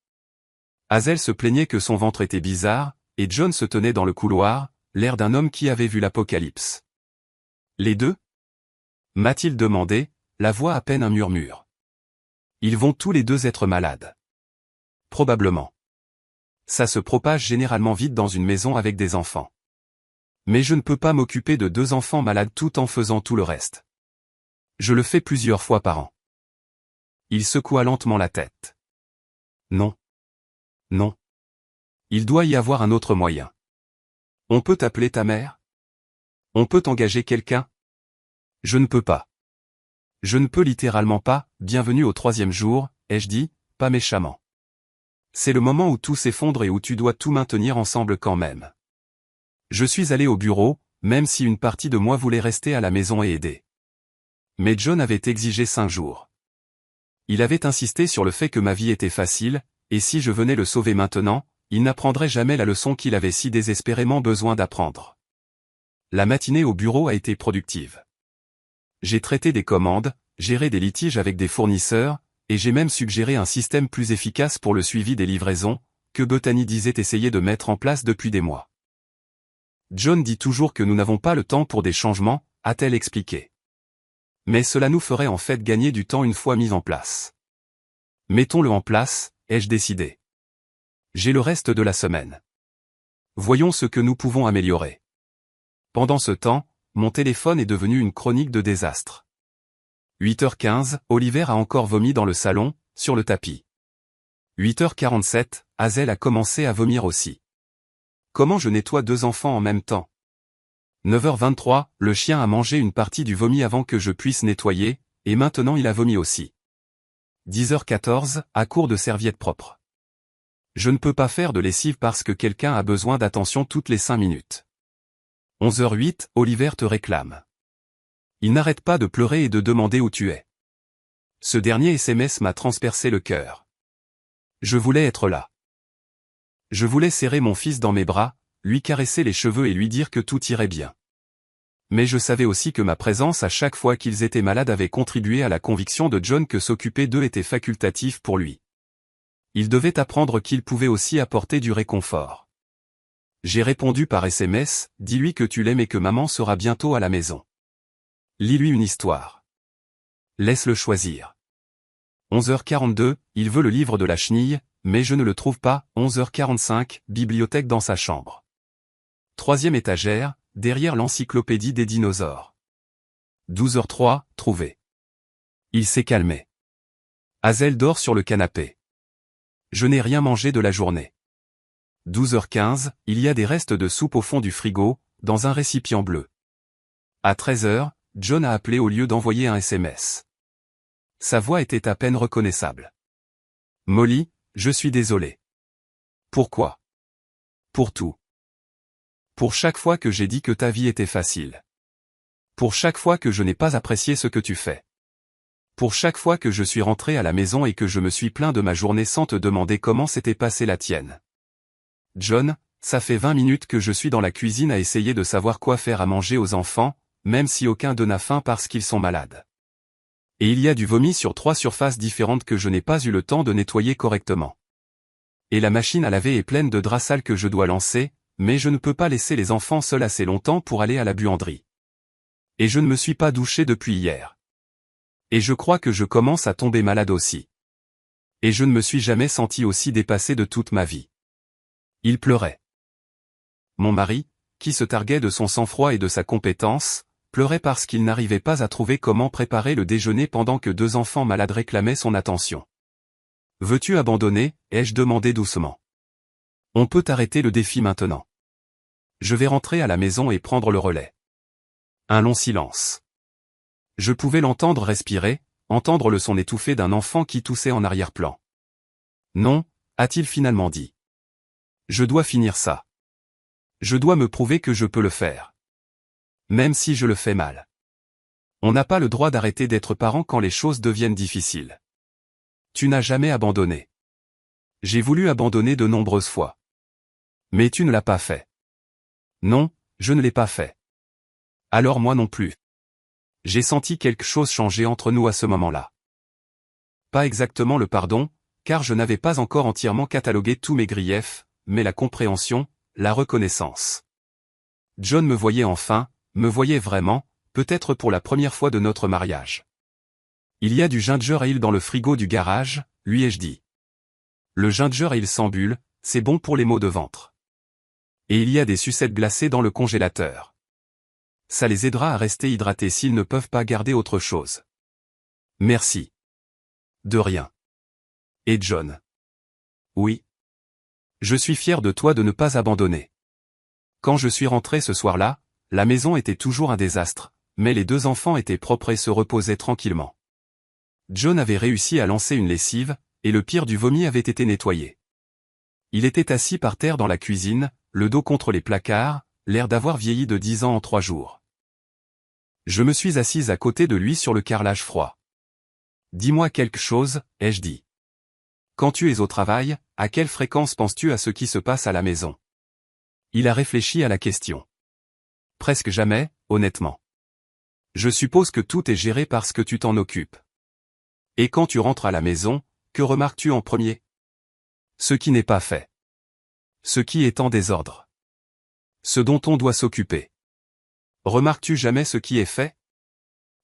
Hazel se plaignait que son ventre était bizarre, et John se tenait dans le couloir, l'air d'un homme qui avait vu l'apocalypse. Les deux? M'a-t-il demandé, la voix à peine un murmure. Ils vont tous les 2 être malades. Probablement. Ça se propage généralement vite dans une maison avec des enfants. Mais je ne peux pas m'occuper de 2 enfants malades tout en faisant tout le reste. Je le fais plusieurs fois par an. Il secoua lentement la tête. Non. Non. Il doit y avoir un autre moyen. On peut appeler ta mère? On peut engager quelqu'un? Je ne peux pas. Je ne peux littéralement pas, bienvenue au 3e jour, ai-je dit, pas méchamment. C'est le moment où tout s'effondre et où tu dois tout maintenir ensemble quand même. Je suis allé au bureau, même si une partie de moi voulait rester à la maison et aider. Mais John avait exigé 5 jours. Il avait insisté sur le fait que ma vie était facile, et si je venais le sauver maintenant, il n'apprendrait jamais la leçon qu'il avait si désespérément besoin d'apprendre. La matinée au bureau a été productive. J'ai traité des commandes, géré des litiges avec des fournisseurs, et j'ai même suggéré un système plus efficace pour le suivi des livraisons, que Bethany disait essayer de mettre en place depuis des mois. John dit toujours que nous n'avons pas le temps pour des changements, a-t-elle expliqué. Mais cela nous ferait en fait gagner du temps une fois mis en place. Mettons-le en place, ai-je décidé. J'ai le reste de la semaine. Voyons ce que nous pouvons améliorer. Pendant ce temps, mon téléphone est devenu une chronique de désastre. 8h15, Oliver a encore vomi dans le salon, sur le tapis. 8h47, Hazel a commencé à vomir aussi. Comment je nettoie 2 enfants en même temps? 9h23, le chien a mangé une partie du vomi avant que je puisse nettoyer, et maintenant il a vomi aussi. 10h14, à court de serviettes propres. Je ne peux pas faire de lessive parce que quelqu'un a besoin d'attention toutes les 5 minutes. 11h08, Oliver te réclame. Il n'arrête pas de pleurer et de demander où tu es. Ce dernier SMS m'a transpercé le cœur. Je voulais être là. Je voulais serrer mon fils dans mes bras, lui caresser les cheveux et lui dire que tout irait bien. Mais je savais aussi que ma présence à chaque fois qu'ils étaient malades avait contribué à la conviction de John que s'occuper d'eux était facultatif pour lui. Il devait apprendre qu'il pouvait aussi apporter du réconfort. J'ai répondu par SMS, dis-lui que tu l'aimes et que maman sera bientôt à la maison. Lis-lui une histoire. Laisse-le choisir. 11h42, il veut le livre de la chenille, mais je ne le trouve pas. 11h45, bibliothèque dans sa chambre. 3e étagère, derrière l'encyclopédie des dinosaures. 12h03, trouvé. Il s'est calmé. Hazel dort sur le canapé. Je n'ai rien mangé de la journée. 12h15, il y a des restes de soupe au fond du frigo, dans un récipient bleu. À 13h, John a appelé au lieu d'envoyer un SMS. Sa voix était à peine reconnaissable. Molly, je suis désolé. Pourquoi? Pour tout. Pour chaque fois que j'ai dit que ta vie était facile. Pour chaque fois que je n'ai pas apprécié ce que tu fais. Pour chaque fois que je suis rentré à la maison et que je me suis plaint de ma journée sans te demander comment s'était passée la tienne. John, ça fait 20 minutes que je suis dans la cuisine à essayer de savoir quoi faire à manger aux enfants, même si aucun d'eux n'a faim parce qu'ils sont malades. Et il y a du vomi sur 3 surfaces différentes que je n'ai pas eu le temps de nettoyer correctement. Et la machine à laver est pleine de draps sales que je dois lancer, mais je ne peux pas laisser les enfants seuls assez longtemps pour aller à la buanderie. Et je ne me suis pas douché depuis hier. Et je crois que je commence à tomber malade aussi. Et je ne me suis jamais senti aussi dépassé de toute ma vie. Il pleurait. Mon mari, qui se targuait de son sang-froid et de sa compétence, pleurait parce qu'il n'arrivait pas à trouver comment préparer le déjeuner pendant que 2 enfants malades réclamaient son attention. « Veux-tu abandonner ?» ai-je demandé doucement. « On peut arrêter le défi maintenant. Je vais rentrer à la maison et prendre le relais. » Un long silence. Je pouvais l'entendre respirer, entendre le son étouffé d'un enfant qui toussait en arrière-plan. « Non » a-t-il finalement dit. « Je dois finir ça. Je dois me prouver que je peux le faire. Même si je le fais mal. On n'a pas le droit d'arrêter d'être parent quand les choses deviennent difficiles. Tu n'as jamais abandonné. J'ai voulu abandonner de nombreuses fois. Mais tu ne l'as pas fait. Non, je ne l'ai pas fait. Alors moi non plus. J'ai senti quelque chose changer entre nous à ce moment-là. Pas exactement le pardon, car je n'avais pas encore entièrement catalogué tous mes griefs, mais la compréhension, la reconnaissance. John me voyait enfin, me voyait vraiment, peut-être pour la première fois de notre mariage. Il y a du ginger ale dans le frigo du garage, lui ai-je dit. Le ginger ale sans bulle, c'est bon pour les maux de ventre. Et il y a des sucettes glacées dans le congélateur. Ça les aidera à rester hydratés s'ils ne peuvent pas garder autre chose. Merci. De rien. Et John? Oui. Je suis fier de toi de ne pas abandonner. Quand je suis rentré ce soir-là, la maison était toujours un désastre, mais les 2 enfants étaient propres et se reposaient tranquillement. John avait réussi à lancer une lessive, et le pire du vomi avait été nettoyé. Il était assis par terre dans la cuisine, le dos contre les placards, l'air d'avoir vieilli de 10 ans en 3 jours. Je me suis assise à côté de lui sur le carrelage froid. Dis-moi quelque chose, ai-je dit. Quand tu es au travail, à quelle fréquence penses-tu à ce qui se passe à la maison? Il a réfléchi à la question. Presque jamais, honnêtement. Je suppose que tout est géré parce que tu t'en occupes. Et quand tu rentres à la maison, que remarques-tu en premier? Ce qui n'est pas fait. Ce qui est en désordre. Ce dont on doit s'occuper. Remarques-tu jamais ce qui est fait?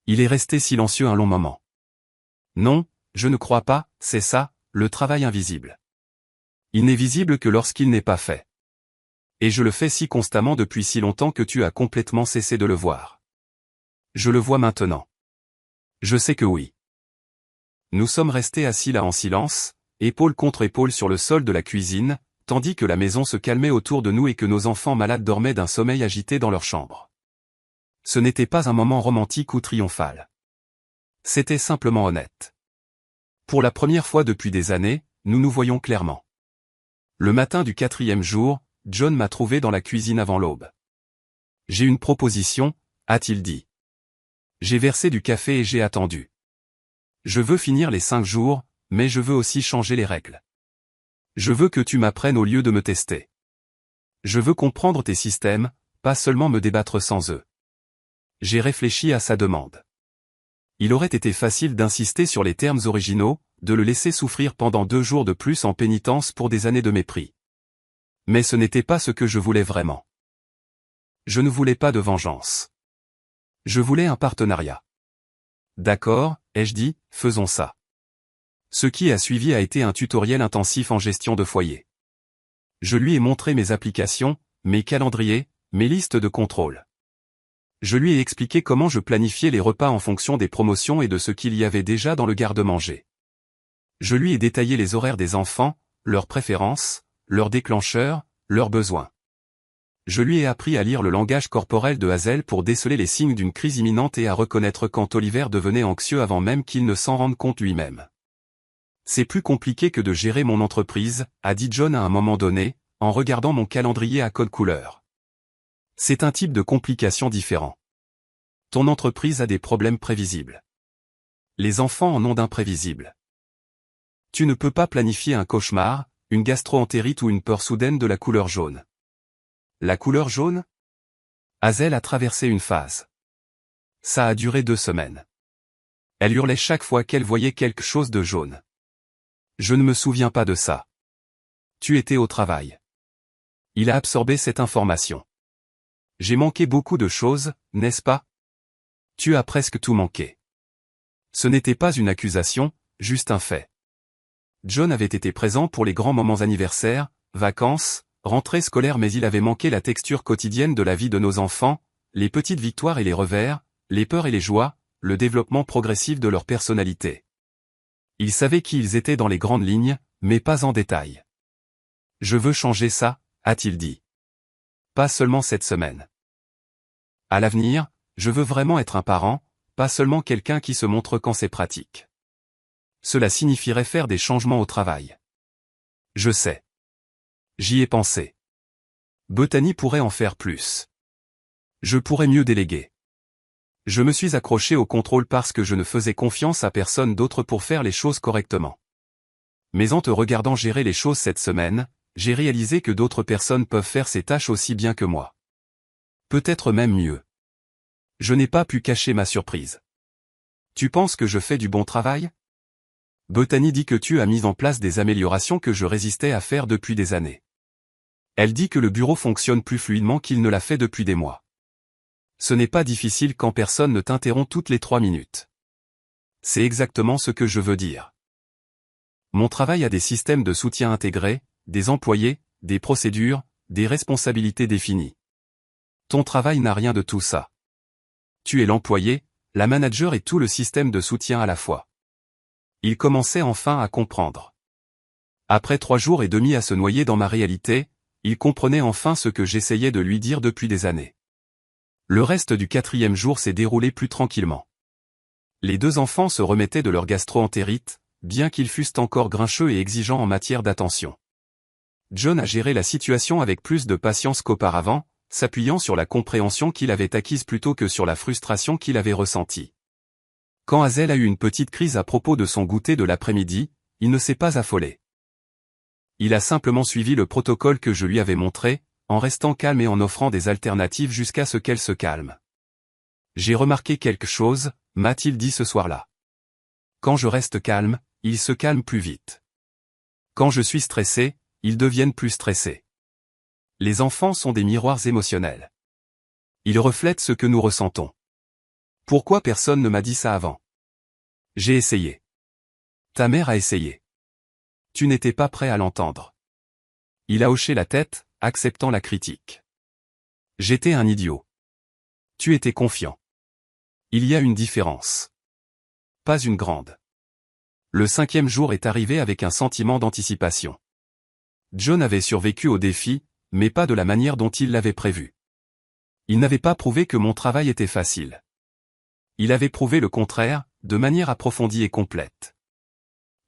Il est resté silencieux un long moment. Non, je ne crois pas, c'est ça, le travail invisible. Il n'est visible que lorsqu'il n'est pas fait. Et je le fais si constamment depuis si longtemps que tu as complètement cessé de le voir. Je le vois maintenant. Je sais que oui. Nous sommes restés assis là en silence, épaule contre épaule sur le sol de la cuisine, tandis que la maison se calmait autour de nous et que nos enfants malades dormaient d'un sommeil agité dans leur chambre. Ce n'était pas un moment romantique ou triomphal. C'était simplement honnête. Pour la première fois depuis des années, nous nous voyons clairement. Le matin du 4e jour, John m'a trouvé dans la cuisine avant l'aube. J'ai une proposition, a-t-il dit. J'ai versé du café et j'ai attendu. Je veux finir les 5 jours, mais je veux aussi changer les règles. Je veux que tu m'apprennes au lieu de me tester. Je veux comprendre tes systèmes, pas seulement me débattre sans eux. J'ai réfléchi à sa demande. Il aurait été facile d'insister sur les termes originaux, de le laisser souffrir pendant 2 jours de plus en pénitence pour des années de mépris. Mais ce n'était pas ce que je voulais vraiment. Je ne voulais pas de vengeance. Je voulais un partenariat. D'accord, ai-je dit, faisons ça. Ce qui a suivi a été un tutoriel intensif en gestion de foyer. Je lui ai montré mes applications, mes calendriers, mes listes de contrôle. Je lui ai expliqué comment je planifiais les repas en fonction des promotions et de ce qu'il y avait déjà dans le garde-manger. Je lui ai détaillé les horaires des enfants, leurs préférences, leurs déclencheurs, leurs besoins. Je lui ai appris à lire le langage corporel de Hazel pour déceler les signes d'une crise imminente et à reconnaître quand Oliver devenait anxieux avant même qu'il ne s'en rende compte lui-même. C'est plus compliqué que de gérer mon entreprise, a dit John à un moment donné, en regardant mon calendrier à code couleur. C'est un type de complication différent. Ton entreprise a des problèmes prévisibles. Les enfants en ont d'imprévisibles. Tu ne peux pas planifier un cauchemar, une gastro-entérite ou une peur soudaine de la couleur jaune. La couleur jaune? Hazel a traversé une phase. Ça a duré 2 semaines. Elle hurlait chaque fois qu'elle voyait quelque chose de jaune. Je ne me souviens pas de ça. Tu étais au travail. Il a absorbé cette information. J'ai manqué beaucoup de choses, n'est-ce pas? Tu as presque tout manqué. Ce n'était pas une accusation, juste un fait. John avait été présent pour les grands moments anniversaires, vacances, rentrées scolaires, mais il avait manqué la texture quotidienne de la vie de nos enfants, les petites victoires et les revers, les peurs et les joies, le développement progressif de leur personnalité. Il savait qui ils étaient dans les grandes lignes, mais pas en détail. Je veux changer ça, a-t-il dit. Pas seulement cette semaine. À l'avenir, je veux vraiment être un parent, pas seulement quelqu'un qui se montre quand c'est pratique. Cela signifierait faire des changements au travail. Je sais. J'y ai pensé. Bethany pourrait en faire plus. Je pourrais mieux déléguer. Je me suis accroché au contrôle parce que je ne faisais confiance à personne d'autre pour faire les choses correctement. Mais en te regardant gérer les choses cette semaine, j'ai réalisé que d'autres personnes peuvent faire ces tâches aussi bien que moi. Peut-être même mieux. Je n'ai pas pu cacher ma surprise. Tu penses que je fais du bon travail? Bethany dit que tu as mis en place des améliorations que je résistais à faire depuis des années. Elle dit que le bureau fonctionne plus fluidement qu'il ne l'a fait depuis des mois. Ce n'est pas difficile quand personne ne t'interrompt toutes les 3 minutes. C'est exactement ce que je veux dire. Mon travail a des systèmes de soutien intégrés, des employés, des procédures, des responsabilités définies. Ton travail n'a rien de tout ça. Tu es l'employé, la manager et tout le système de soutien à la fois. Il commençait enfin à comprendre. Après 3 jours et demi à se noyer dans ma réalité, il comprenait enfin ce que j'essayais de lui dire depuis des années. Le reste du 4e jour s'est déroulé plus tranquillement. Les 2 enfants se remettaient de leur gastro-entérite, bien qu'ils fussent encore grincheux et exigeants en matière d'attention. John a géré la situation avec plus de patience qu'auparavant, s'appuyant sur la compréhension qu'il avait acquise plutôt que sur la frustration qu'il avait ressentie. Quand Hazel a eu une petite crise à propos de son goûter de l'après-midi, il ne s'est pas affolé. Il a simplement suivi le protocole que je lui avais montré, en restant calme et en offrant des alternatives jusqu'à ce qu'elle se calme. J'ai remarqué quelque chose, m'a-t-il dit ce soir-là. Quand je reste calme, ils se calment plus vite. Quand je suis stressé, ils deviennent plus stressés. Les enfants sont des miroirs émotionnels. Ils reflètent ce que nous ressentons. Pourquoi personne ne m'a dit ça avant? J'ai essayé. Ta mère a essayé. Tu n'étais pas prêt à l'entendre. Il a hoché la tête, acceptant la critique. J'étais un idiot. Tu étais confiant. Il y a une différence. Pas une grande. Le 5e jour est arrivé avec un sentiment d'anticipation. John avait survécu au défi, mais pas de la manière dont il l'avait prévu. Il n'avait pas prouvé que mon travail était facile. Il avait prouvé le contraire, de manière approfondie et complète.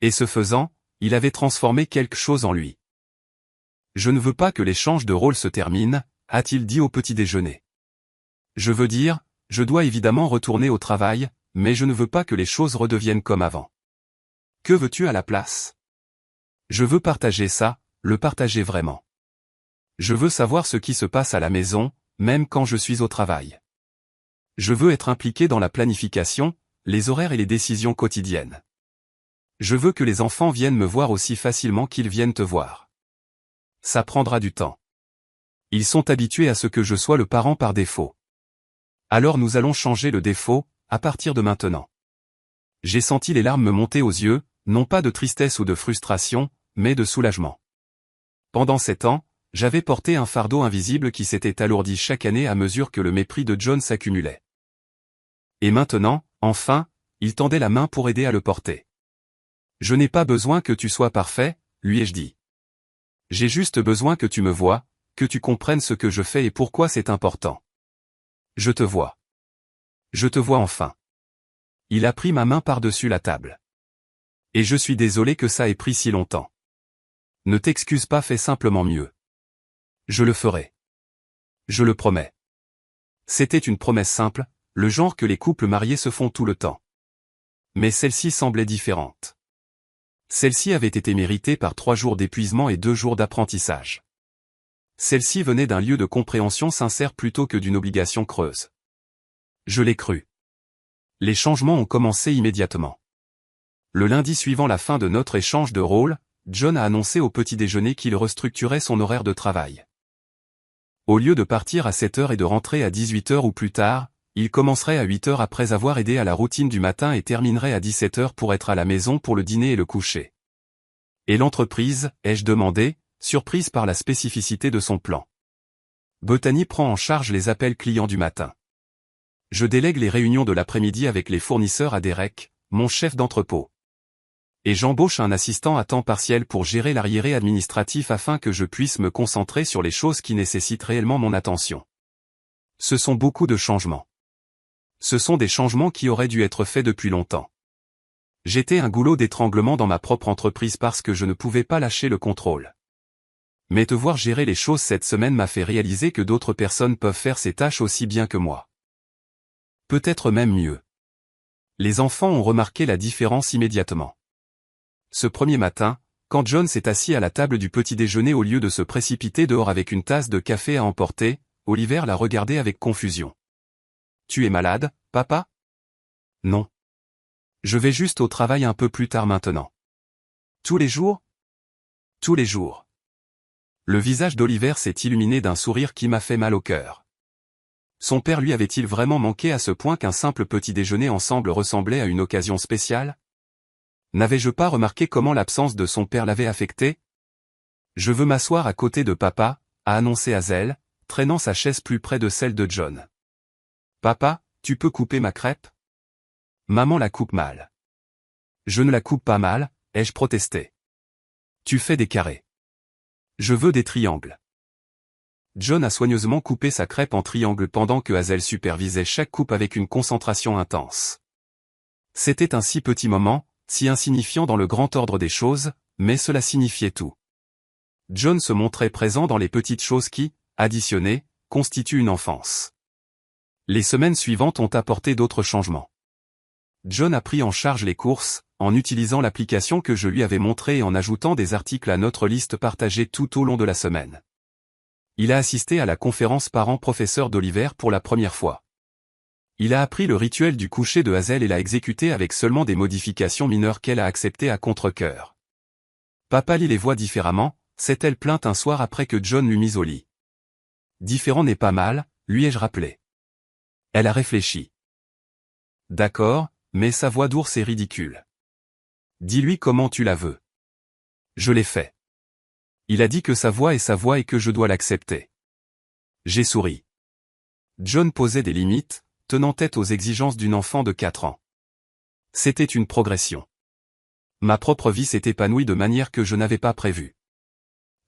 Et ce faisant, il avait transformé quelque chose en lui. Je ne veux pas que l'échange de rôles se termine, a-t-il dit au petit déjeuner. Je veux dire, je dois évidemment retourner au travail, mais je ne veux pas que les choses redeviennent comme avant. Que veux-tu à la place? Je veux partager ça, le partager vraiment. Je veux savoir ce qui se passe à la maison, même quand je suis au travail. Je veux être impliqué dans la planification, les horaires et les décisions quotidiennes. Je veux que les enfants viennent me voir aussi facilement qu'ils viennent te voir. Ça prendra du temps. Ils sont habitués à ce que je sois le parent par défaut. Alors nous allons changer le défaut, à partir de maintenant. J'ai senti les larmes me monter aux yeux, non pas de tristesse ou de frustration, mais de soulagement. Pendant 7 ans, j'avais porté un fardeau invisible qui s'était alourdi chaque année à mesure que le mépris de John s'accumulait. Et maintenant, enfin, il tendait la main pour aider à le porter. Je n'ai pas besoin que tu sois parfait, lui ai-je dit. J'ai juste besoin que tu me vois, que tu comprennes ce que je fais et pourquoi c'est important. Je te vois. Je te vois enfin. Il a pris ma main par-dessus la table. Et je suis désolé que ça ait pris si longtemps. Ne t'excuse pas, fais simplement mieux. Je le ferai. Je le promets. C'était une promesse simple, le genre que les couples mariés se font tout le temps. Mais celle-ci semblait différente. Celle-ci avait été méritée par 3 jours d'épuisement et 2 jours d'apprentissage. Celle-ci venait d'un lieu de compréhension sincère plutôt que d'une obligation creuse. Je l'ai cru. Les changements ont commencé immédiatement. Le lundi suivant la fin de notre échange de rôles, John a annoncé au petit déjeuner qu'il restructurait son horaire de travail. Au lieu de partir à 7 heures et de rentrer à 18 heures ou plus tard, il commencerait à 8 heures après avoir aidé à la routine du matin et terminerait à 17 heures pour être à la maison pour le dîner et le coucher. Et l'entreprise, ai-je demandé, surprise par la spécificité de son plan. Bethany prend en charge les appels clients du matin. Je délègue les réunions de l'après-midi avec les fournisseurs à Derek, mon chef d'entrepôt. Et j'embauche un assistant à temps partiel pour gérer l'arriéré administratif afin que je puisse me concentrer sur les choses qui nécessitent réellement mon attention. Ce sont beaucoup de changements. Ce sont des changements qui auraient dû être faits depuis longtemps. J'étais un goulot d'étranglement dans ma propre entreprise parce que je ne pouvais pas lâcher le contrôle. Mais te voir gérer les choses cette semaine m'a fait réaliser que d'autres personnes peuvent faire ces tâches aussi bien que moi. Peut-être même mieux. Les enfants ont remarqué la différence immédiatement. Ce premier matin, quand John s'est assis à la table du petit déjeuner au lieu de se précipiter dehors avec une tasse de café à emporter, Oliver l'a regardé avec confusion. « Tu es malade, papa ? » ?»« Non. Je vais juste au travail un peu plus tard maintenant. »« Tous les jours ? » ?»« Tous les jours. » Le visage d'Oliver s'est illuminé d'un sourire qui m'a fait mal au cœur. Son père lui avait-il vraiment manqué à ce point qu'un simple petit déjeuner ensemble ressemblait à une occasion spéciale ? N'avais-je pas remarqué comment l'absence de son père l'avait affecté ? « Je veux m'asseoir à côté de papa, » a annoncé Hazel, traînant sa chaise plus près de celle de John. « Papa, tu peux couper ma crêpe ? » Maman la coupe mal. Je ne la coupe pas mal, ai-je protesté. Tu fais des carrés. Je veux des triangles. John a soigneusement coupé sa crêpe en triangles pendant que Hazel supervisait chaque coupe avec une concentration intense. C'était un si petit moment, si insignifiant dans le grand ordre des choses, mais cela signifiait tout. John se montrait présent dans les petites choses qui, additionnées, constituent une enfance. Les semaines suivantes ont apporté d'autres changements. John a pris en charge les courses, en utilisant l'application que je lui avais montrée et en ajoutant des articles à notre liste partagée tout au long de la semaine. Il a assisté à la conférence parents-professeurs d'Oliver pour la première fois. Il a appris le rituel du coucher de Hazel et l'a exécuté avec seulement des modifications mineures qu'elle a acceptées à contre-cœur. Papa lit les voit différemment, s'est-elle plainte un soir après que John l'eut mise au lit. Différent n'est pas mal, lui ai-je rappelé. Elle a réfléchi. D'accord, mais sa voix d'ours est ridicule. Dis-lui comment tu la veux. Je l'ai fait. Il a dit que sa voix est sa voix et que je dois l'accepter. J'ai souri. John posait des limites, tenant tête aux exigences d'une enfant de 4 ans. C'était une progression. Ma propre vie s'est épanouie de manière que je n'avais pas prévue.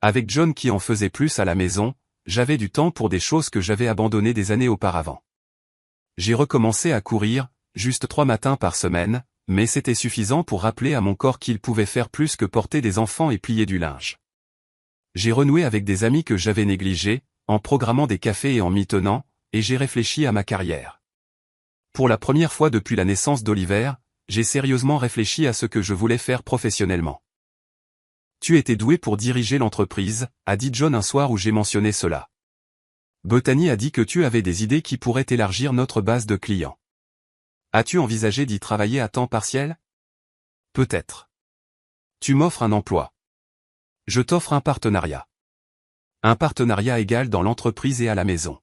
Avec John qui en faisait plus à la maison, j'avais du temps pour des choses que j'avais abandonnées des années auparavant. J'ai recommencé à courir, juste 3 matins par semaine, mais c'était suffisant pour rappeler à mon corps qu'il pouvait faire plus que porter des enfants et plier du linge. J'ai renoué avec des amis que j'avais négligés, en programmant des cafés et en m'y tenant, et j'ai réfléchi à ma carrière. Pour la première fois depuis la naissance d'Oliver, j'ai sérieusement réfléchi à ce que je voulais faire professionnellement. Tu étais doué pour diriger l'entreprise, a dit John un soir où j'ai mentionné cela. Bethany a dit que tu avais des idées qui pourraient élargir notre base de clients. As-tu envisagé d'y travailler à temps partiel? Peut-être. Tu m'offres un emploi. Je t'offre un partenariat. Un partenariat égal dans l'entreprise et à la maison.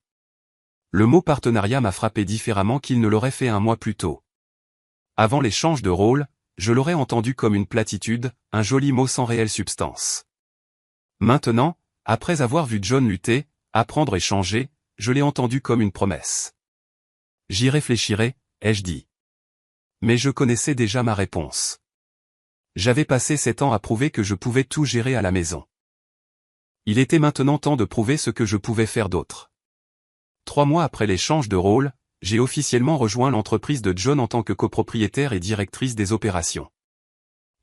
Le mot partenariat m'a frappé différemment qu'il ne l'aurait fait un mois plus tôt. Avant l'échange de rôle, je l'aurais entendu comme une platitude, un joli mot sans réelle substance. Maintenant, après avoir vu John lutter, apprendre et changer, je l'ai entendu comme une promesse. J'y réfléchirai, ai-je dit. Mais je connaissais déjà ma réponse. J'avais passé 7 ans à prouver que je pouvais tout gérer à la maison. Il était maintenant temps de prouver ce que je pouvais faire d'autre. 3 mois après l'échange de rôle, j'ai officiellement rejoint l'entreprise de John en tant que copropriétaire et directrice des opérations.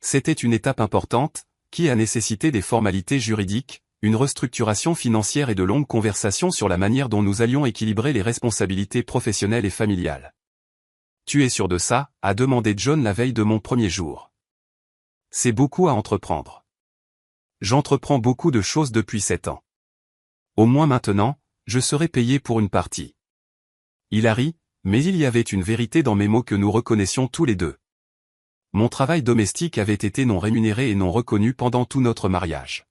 C'était une étape importante, qui a nécessité des formalités juridiques, une restructuration financière et de longues conversations sur la manière dont nous allions équilibrer les responsabilités professionnelles et familiales. Tu es sûr de ça, a demandé John la veille de mon premier jour. C'est beaucoup à entreprendre. J'entreprends beaucoup de choses depuis 7 ans. Au moins maintenant, je serai payé pour une partie. Il a ri, mais il y avait une vérité dans mes mots que nous reconnaissions tous les deux. Mon travail domestique avait été non rémunéré et non reconnu pendant tout notre mariage.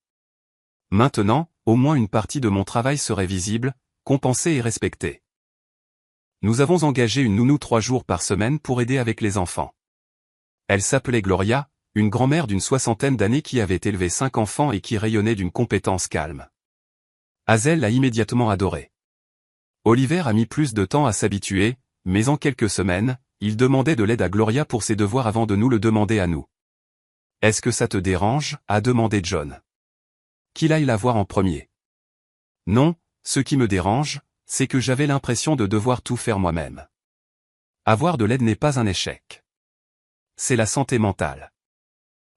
Maintenant, au moins une partie de mon travail serait visible, compensée et respectée. Nous avons engagé une nounou 3 jours par semaine pour aider avec les enfants. Elle s'appelait Gloria, une grand-mère d'une 60aine d'années qui avait élevé 5 enfants et qui rayonnait d'une compétence calme. Hazel l'a immédiatement adorée. Oliver a mis plus de temps à s'habituer, mais en quelques semaines, il demandait de l'aide à Gloria pour ses devoirs avant de nous le demander à nous. « Est-ce que ça te dérange ?» a demandé John. « Qu'il aille la voir en premier. » Non, ce qui me dérange, c'est que j'avais l'impression de devoir tout faire moi-même. Avoir de l'aide n'est pas un échec. C'est la santé mentale.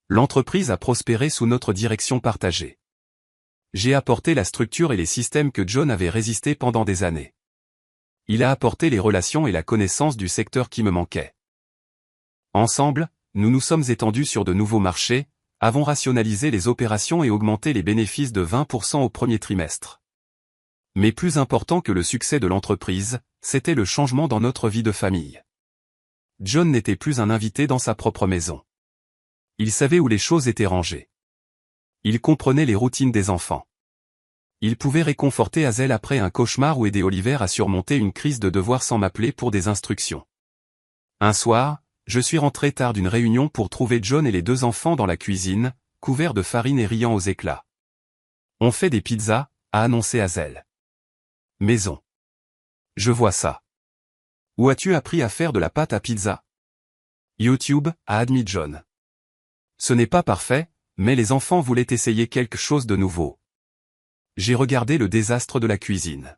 L'entreprise a prospéré sous notre direction partagée. J'ai apporté la structure et les systèmes que John avait résisté pendant des années. Il a apporté les relations et la connaissance du secteur qui me manquaient. Ensemble, nous nous sommes étendus sur de nouveaux marchés, avons rationalisé les opérations et augmenté les bénéfices de 20% au premier trimestre. Mais plus important que le succès de l'entreprise, c'était le changement dans notre vie de famille. John n'était plus un invité dans sa propre maison. Il savait où les choses étaient rangées. Il comprenait les routines des enfants. Il pouvait réconforter Hazel après un cauchemar ou aider Oliver à surmonter une crise de devoir sans m'appeler pour des instructions. Un soir, je suis rentré tard d'une réunion pour trouver John et les 2 enfants dans la cuisine, couverts de farine et riant aux éclats. On fait des pizzas, a annoncé Hazel. Maison. Je vois ça. Où as-tu appris à faire de la pâte à pizza? YouTube, a admis John. Ce n'est pas parfait, mais les enfants voulaient essayer quelque chose de nouveau. J'ai regardé le désastre de la cuisine.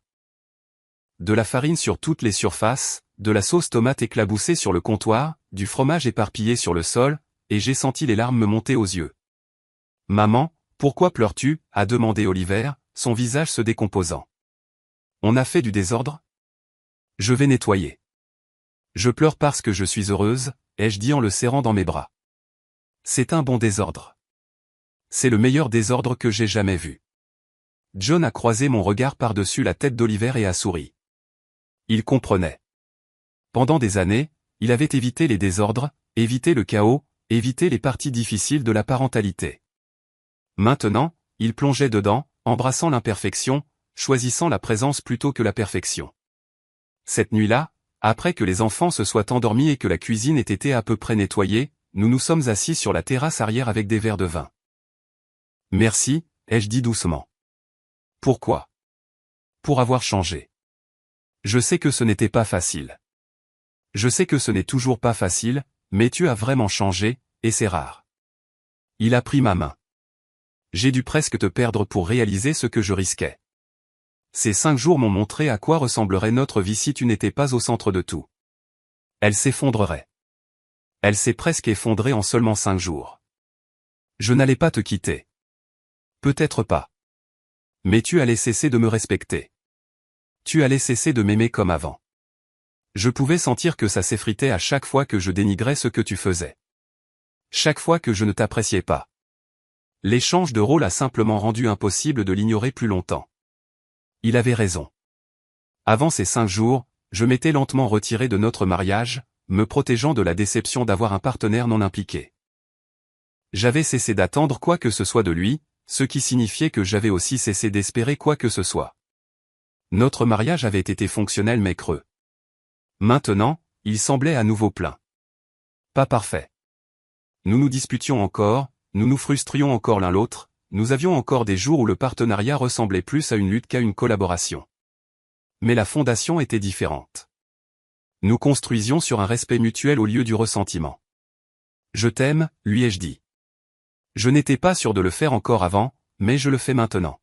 De la farine sur toutes les surfaces, de la sauce tomate éclaboussée sur le comptoir, du fromage éparpillé sur le sol, et j'ai senti les larmes me monter aux yeux. « Maman, pourquoi pleures-tu » a demandé Oliver, son visage se décomposant. « On a fait du désordre ? Je vais nettoyer. »« Je pleure parce que je suis heureuse », ai-je dit en le serrant dans mes bras. « C'est un bon désordre. C'est le meilleur désordre que j'ai jamais vu. » John a croisé mon regard par-dessus la tête d'Oliver et a souri. Il comprenait. Pendant des années, il avait évité les désordres, évité le chaos, évité les parties difficiles de la parentalité. Maintenant, il plongeait dedans, embrassant l'imperfection, choisissant la présence plutôt que la perfection. Cette nuit-là, après que les enfants se soient endormis et que la cuisine ait été à peu près nettoyée, nous nous sommes assis sur la terrasse arrière avec des verres de vin. « Merci », ai-je dit doucement. « Pourquoi ? Pour avoir changé. Je sais que ce n'était pas facile. Je sais que ce n'est toujours pas facile, mais tu as vraiment changé, et c'est rare. » Il a pris ma main. J'ai dû presque te perdre pour réaliser ce que je risquais. Ces 5 jours m'ont montré à quoi ressemblerait notre vie si tu n'étais pas au centre de tout. Elle s'effondrerait. Elle s'est presque effondrée en seulement 5 jours. Je n'allais pas te quitter. Peut-être pas. Mais tu allais cesser de me respecter. Tu allais cesser de m'aimer comme avant. Je pouvais sentir que ça s'effritait à chaque fois que je dénigrais ce que tu faisais. Chaque fois que je ne t'appréciais pas. L'échange de rôles a simplement rendu impossible de l'ignorer plus longtemps. Il avait raison. Avant ces 5 jours, je m'étais lentement retiré de notre mariage, me protégeant de la déception d'avoir un partenaire non impliqué. J'avais cessé d'attendre quoi que ce soit de lui, ce qui signifiait que j'avais aussi cessé d'espérer quoi que ce soit. Notre mariage avait été fonctionnel mais creux. Maintenant, il semblait à nouveau plein. Pas parfait. Nous nous disputions encore, nous nous frustrions encore l'un l'autre, nous avions encore des jours où le partenariat ressemblait plus à une lutte qu'à une collaboration. Mais la fondation était différente. Nous construisions sur un respect mutuel au lieu du ressentiment. Je t'aime, lui ai-je dit. Je n'étais pas sûr de le faire encore avant, mais je le fais maintenant.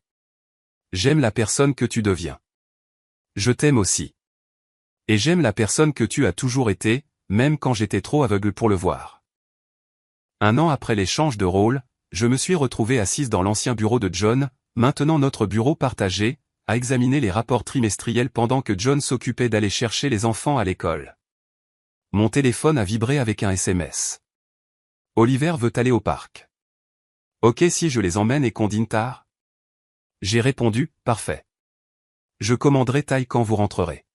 J'aime la personne que tu deviens. Je t'aime aussi. Et j'aime la personne que tu as toujours été, même quand j'étais trop aveugle pour le voir. 1 an après l'échange de rôles, je me suis retrouvé assise dans l'ancien bureau de John, maintenant notre bureau partagé, à examiner les rapports trimestriels pendant que John s'occupait d'aller chercher les enfants à l'école. Mon téléphone a vibré avec un SMS. Oliver veut aller au parc. Ok si je les emmène et qu'on dîne tard ? J'ai répondu, parfait. Je commanderai taille quand vous rentrerez.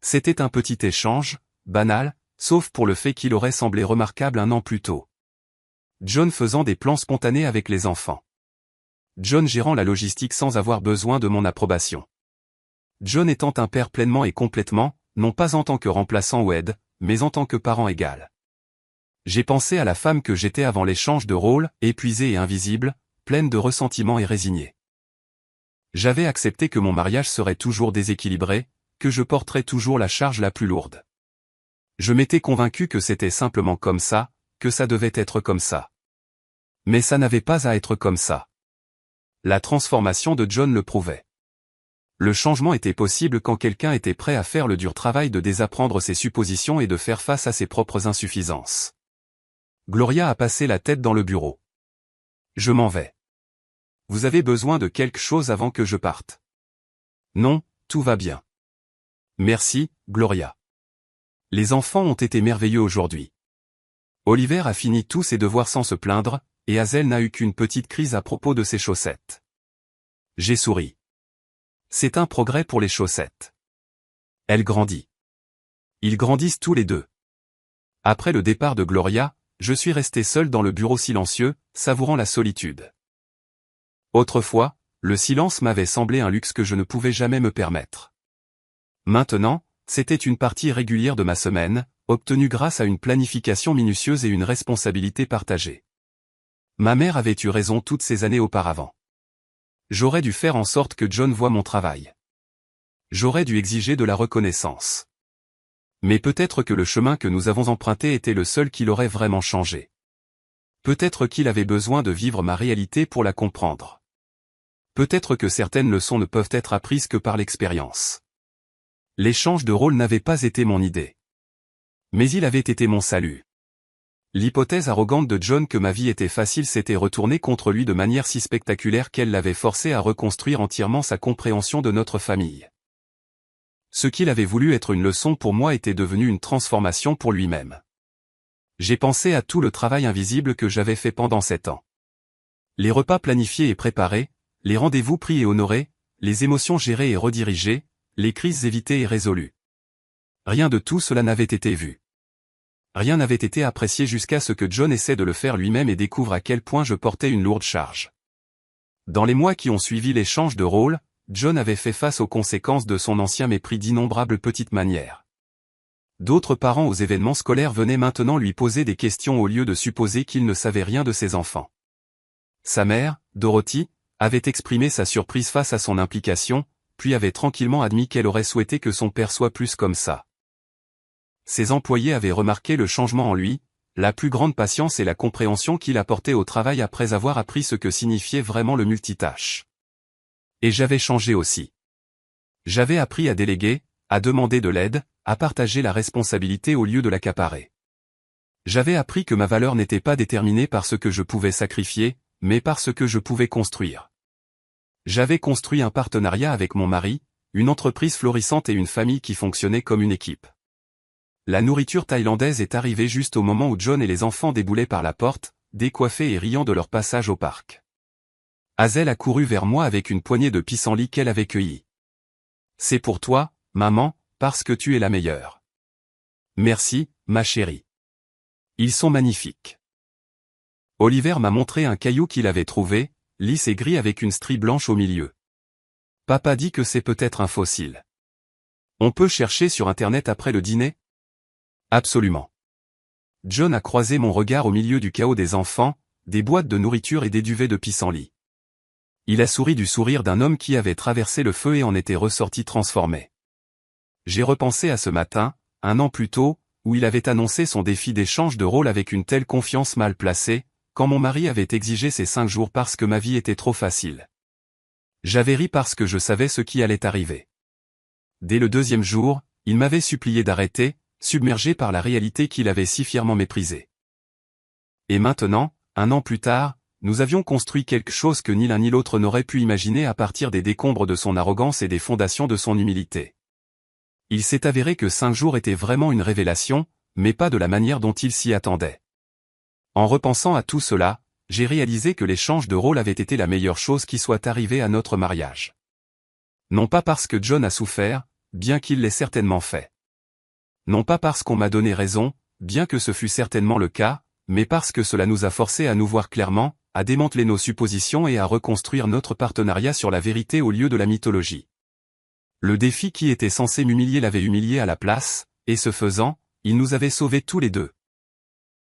C'était un petit échange, banal, sauf pour le fait qu'il aurait semblé remarquable 1 an plus tôt. John faisant des plans spontanés avec les enfants. John gérant la logistique sans avoir besoin de mon approbation. John étant un père pleinement et complètement, non pas en tant que remplaçant ou aide, mais en tant que parent égal. J'ai pensé à la femme que j'étais avant l'échange de rôles, épuisée et invisible, pleine de ressentiment et résignée. J'avais accepté que mon mariage serait toujours déséquilibré, que je porterais toujours la charge la plus lourde. Je m'étais convaincu que c'était simplement comme ça, que ça devait être comme ça. Mais ça n'avait pas à être comme ça. La transformation de John le prouvait. Le changement était possible quand quelqu'un était prêt à faire le dur travail de désapprendre ses suppositions et de faire face à ses propres insuffisances. Gloria a passé la tête dans le bureau. Je m'en vais. Vous avez besoin de quelque chose avant que je parte? Non, tout va bien. Merci, Gloria. Les enfants ont été merveilleux aujourd'hui. Oliver a fini tous ses devoirs sans se plaindre, et Hazel n'a eu qu'une petite crise à propos de ses chaussettes. J'ai souri. C'est un progrès pour les chaussettes. Elle grandit. Ils grandissent tous les deux. Après le départ de Gloria, je suis resté seul dans le bureau silencieux, savourant la solitude. Autrefois, le silence m'avait semblé un luxe que je ne pouvais jamais me permettre. Maintenant, c'était une partie régulière de ma semaine, obtenue grâce à une planification minutieuse et une responsabilité partagée. Ma mère avait eu raison toutes ces années auparavant. J'aurais dû faire en sorte que John voie mon travail. J'aurais dû exiger de la reconnaissance. Mais peut-être que le chemin que nous avons emprunté était le seul qui l'aurait vraiment changé. Peut-être qu'il avait besoin de vivre ma réalité pour la comprendre. Peut-être que certaines leçons ne peuvent être apprises que par l'expérience. L'échange de rôle n'avait pas été mon idée. Mais il avait été mon salut. L'hypothèse arrogante de John que ma vie était facile s'était retournée contre lui de manière si spectaculaire qu'elle l'avait forcé à reconstruire entièrement sa compréhension de notre famille. Ce qu'il avait voulu être une leçon pour moi était devenu une transformation pour lui-même. J'ai pensé à tout le travail invisible que j'avais fait pendant 7 ans. Les repas planifiés et préparés, les rendez-vous pris et honorés, les émotions gérées et redirigées, les crises évitées et résolues. Rien de tout cela n'avait été vu. Rien n'avait été apprécié jusqu'à ce que John essaie de le faire lui-même et découvre à quel point je portais une lourde charge. Dans les mois qui ont suivi l'échange de rôles, John avait fait face aux conséquences de son ancien mépris d'innombrables petites manières. D'autres parents aux événements scolaires venaient maintenant lui poser des questions au lieu de supposer qu'il ne savait rien de ses enfants. Sa mère, Dorothy, avait exprimé sa surprise face à son implication, puis avait tranquillement admis qu'elle aurait souhaité que son père soit plus comme ça. Ses employés avaient remarqué le changement en lui, la plus grande patience et la compréhension qu'il apportait au travail après avoir appris ce que signifiait vraiment le multitâche. Et j'avais changé aussi. J'avais appris à déléguer, à demander de l'aide, à partager la responsabilité au lieu de l'accaparer. J'avais appris que ma valeur n'était pas déterminée par ce que je pouvais sacrifier, mais par ce que je pouvais construire. J'avais construit un partenariat avec mon mari, une entreprise florissante et une famille qui fonctionnait comme une équipe. La nourriture thaïlandaise est arrivée juste au moment où John et les enfants déboulaient par la porte, décoiffés et riant de leur passage au parc. Hazel a couru vers moi avec une poignée de pissenlits qu'elle avait cueillis. « C'est pour toi, maman, parce que tu es la meilleure. »« Merci, ma chérie. Ils sont magnifiques. » Oliver m'a montré un caillou qu'il avait trouvé, lisse et gris avec une strie blanche au milieu. « Papa dit que c'est peut-être un fossile. On peut chercher sur Internet après le dîner ? » Absolument. John a croisé mon regard au milieu du chaos des enfants, des boîtes de nourriture et des duvets de pissenlits. Il a souri du sourire d'un homme qui avait traversé le feu et en était ressorti transformé. J'ai repensé à ce matin, 1 an plus tôt, où il avait annoncé son défi d'échange de rôle avec une telle confiance mal placée, quand mon mari avait exigé ces 5 jours parce que ma vie était trop facile. J'avais ri parce que je savais ce qui allait arriver. Dès le 2e jour, il m'avait supplié d'arrêter, submergé par la réalité qu'il avait si fièrement méprisée. Et maintenant, 1 an plus tard, nous avions construit quelque chose que ni l'un ni l'autre n'aurait pu imaginer à partir des décombres de son arrogance et des fondations de son humilité. Il s'est avéré que 5 jours étaient vraiment une révélation, mais pas de la manière dont il s'y attendait. En repensant à tout cela, j'ai réalisé que l'échange de rôle avait été la meilleure chose qui soit arrivée à notre mariage. Non pas parce que John a souffert, bien qu'il l'ait certainement fait. Non pas parce qu'on m'a donné raison, bien que ce fût certainement le cas, mais parce que cela nous a forcés à nous voir clairement, à démanteler nos suppositions et à reconstruire notre partenariat sur la vérité au lieu de la mythologie. Le défi qui était censé m'humilier l'avait humilié à la place, et ce faisant, il nous avait sauvés tous les deux.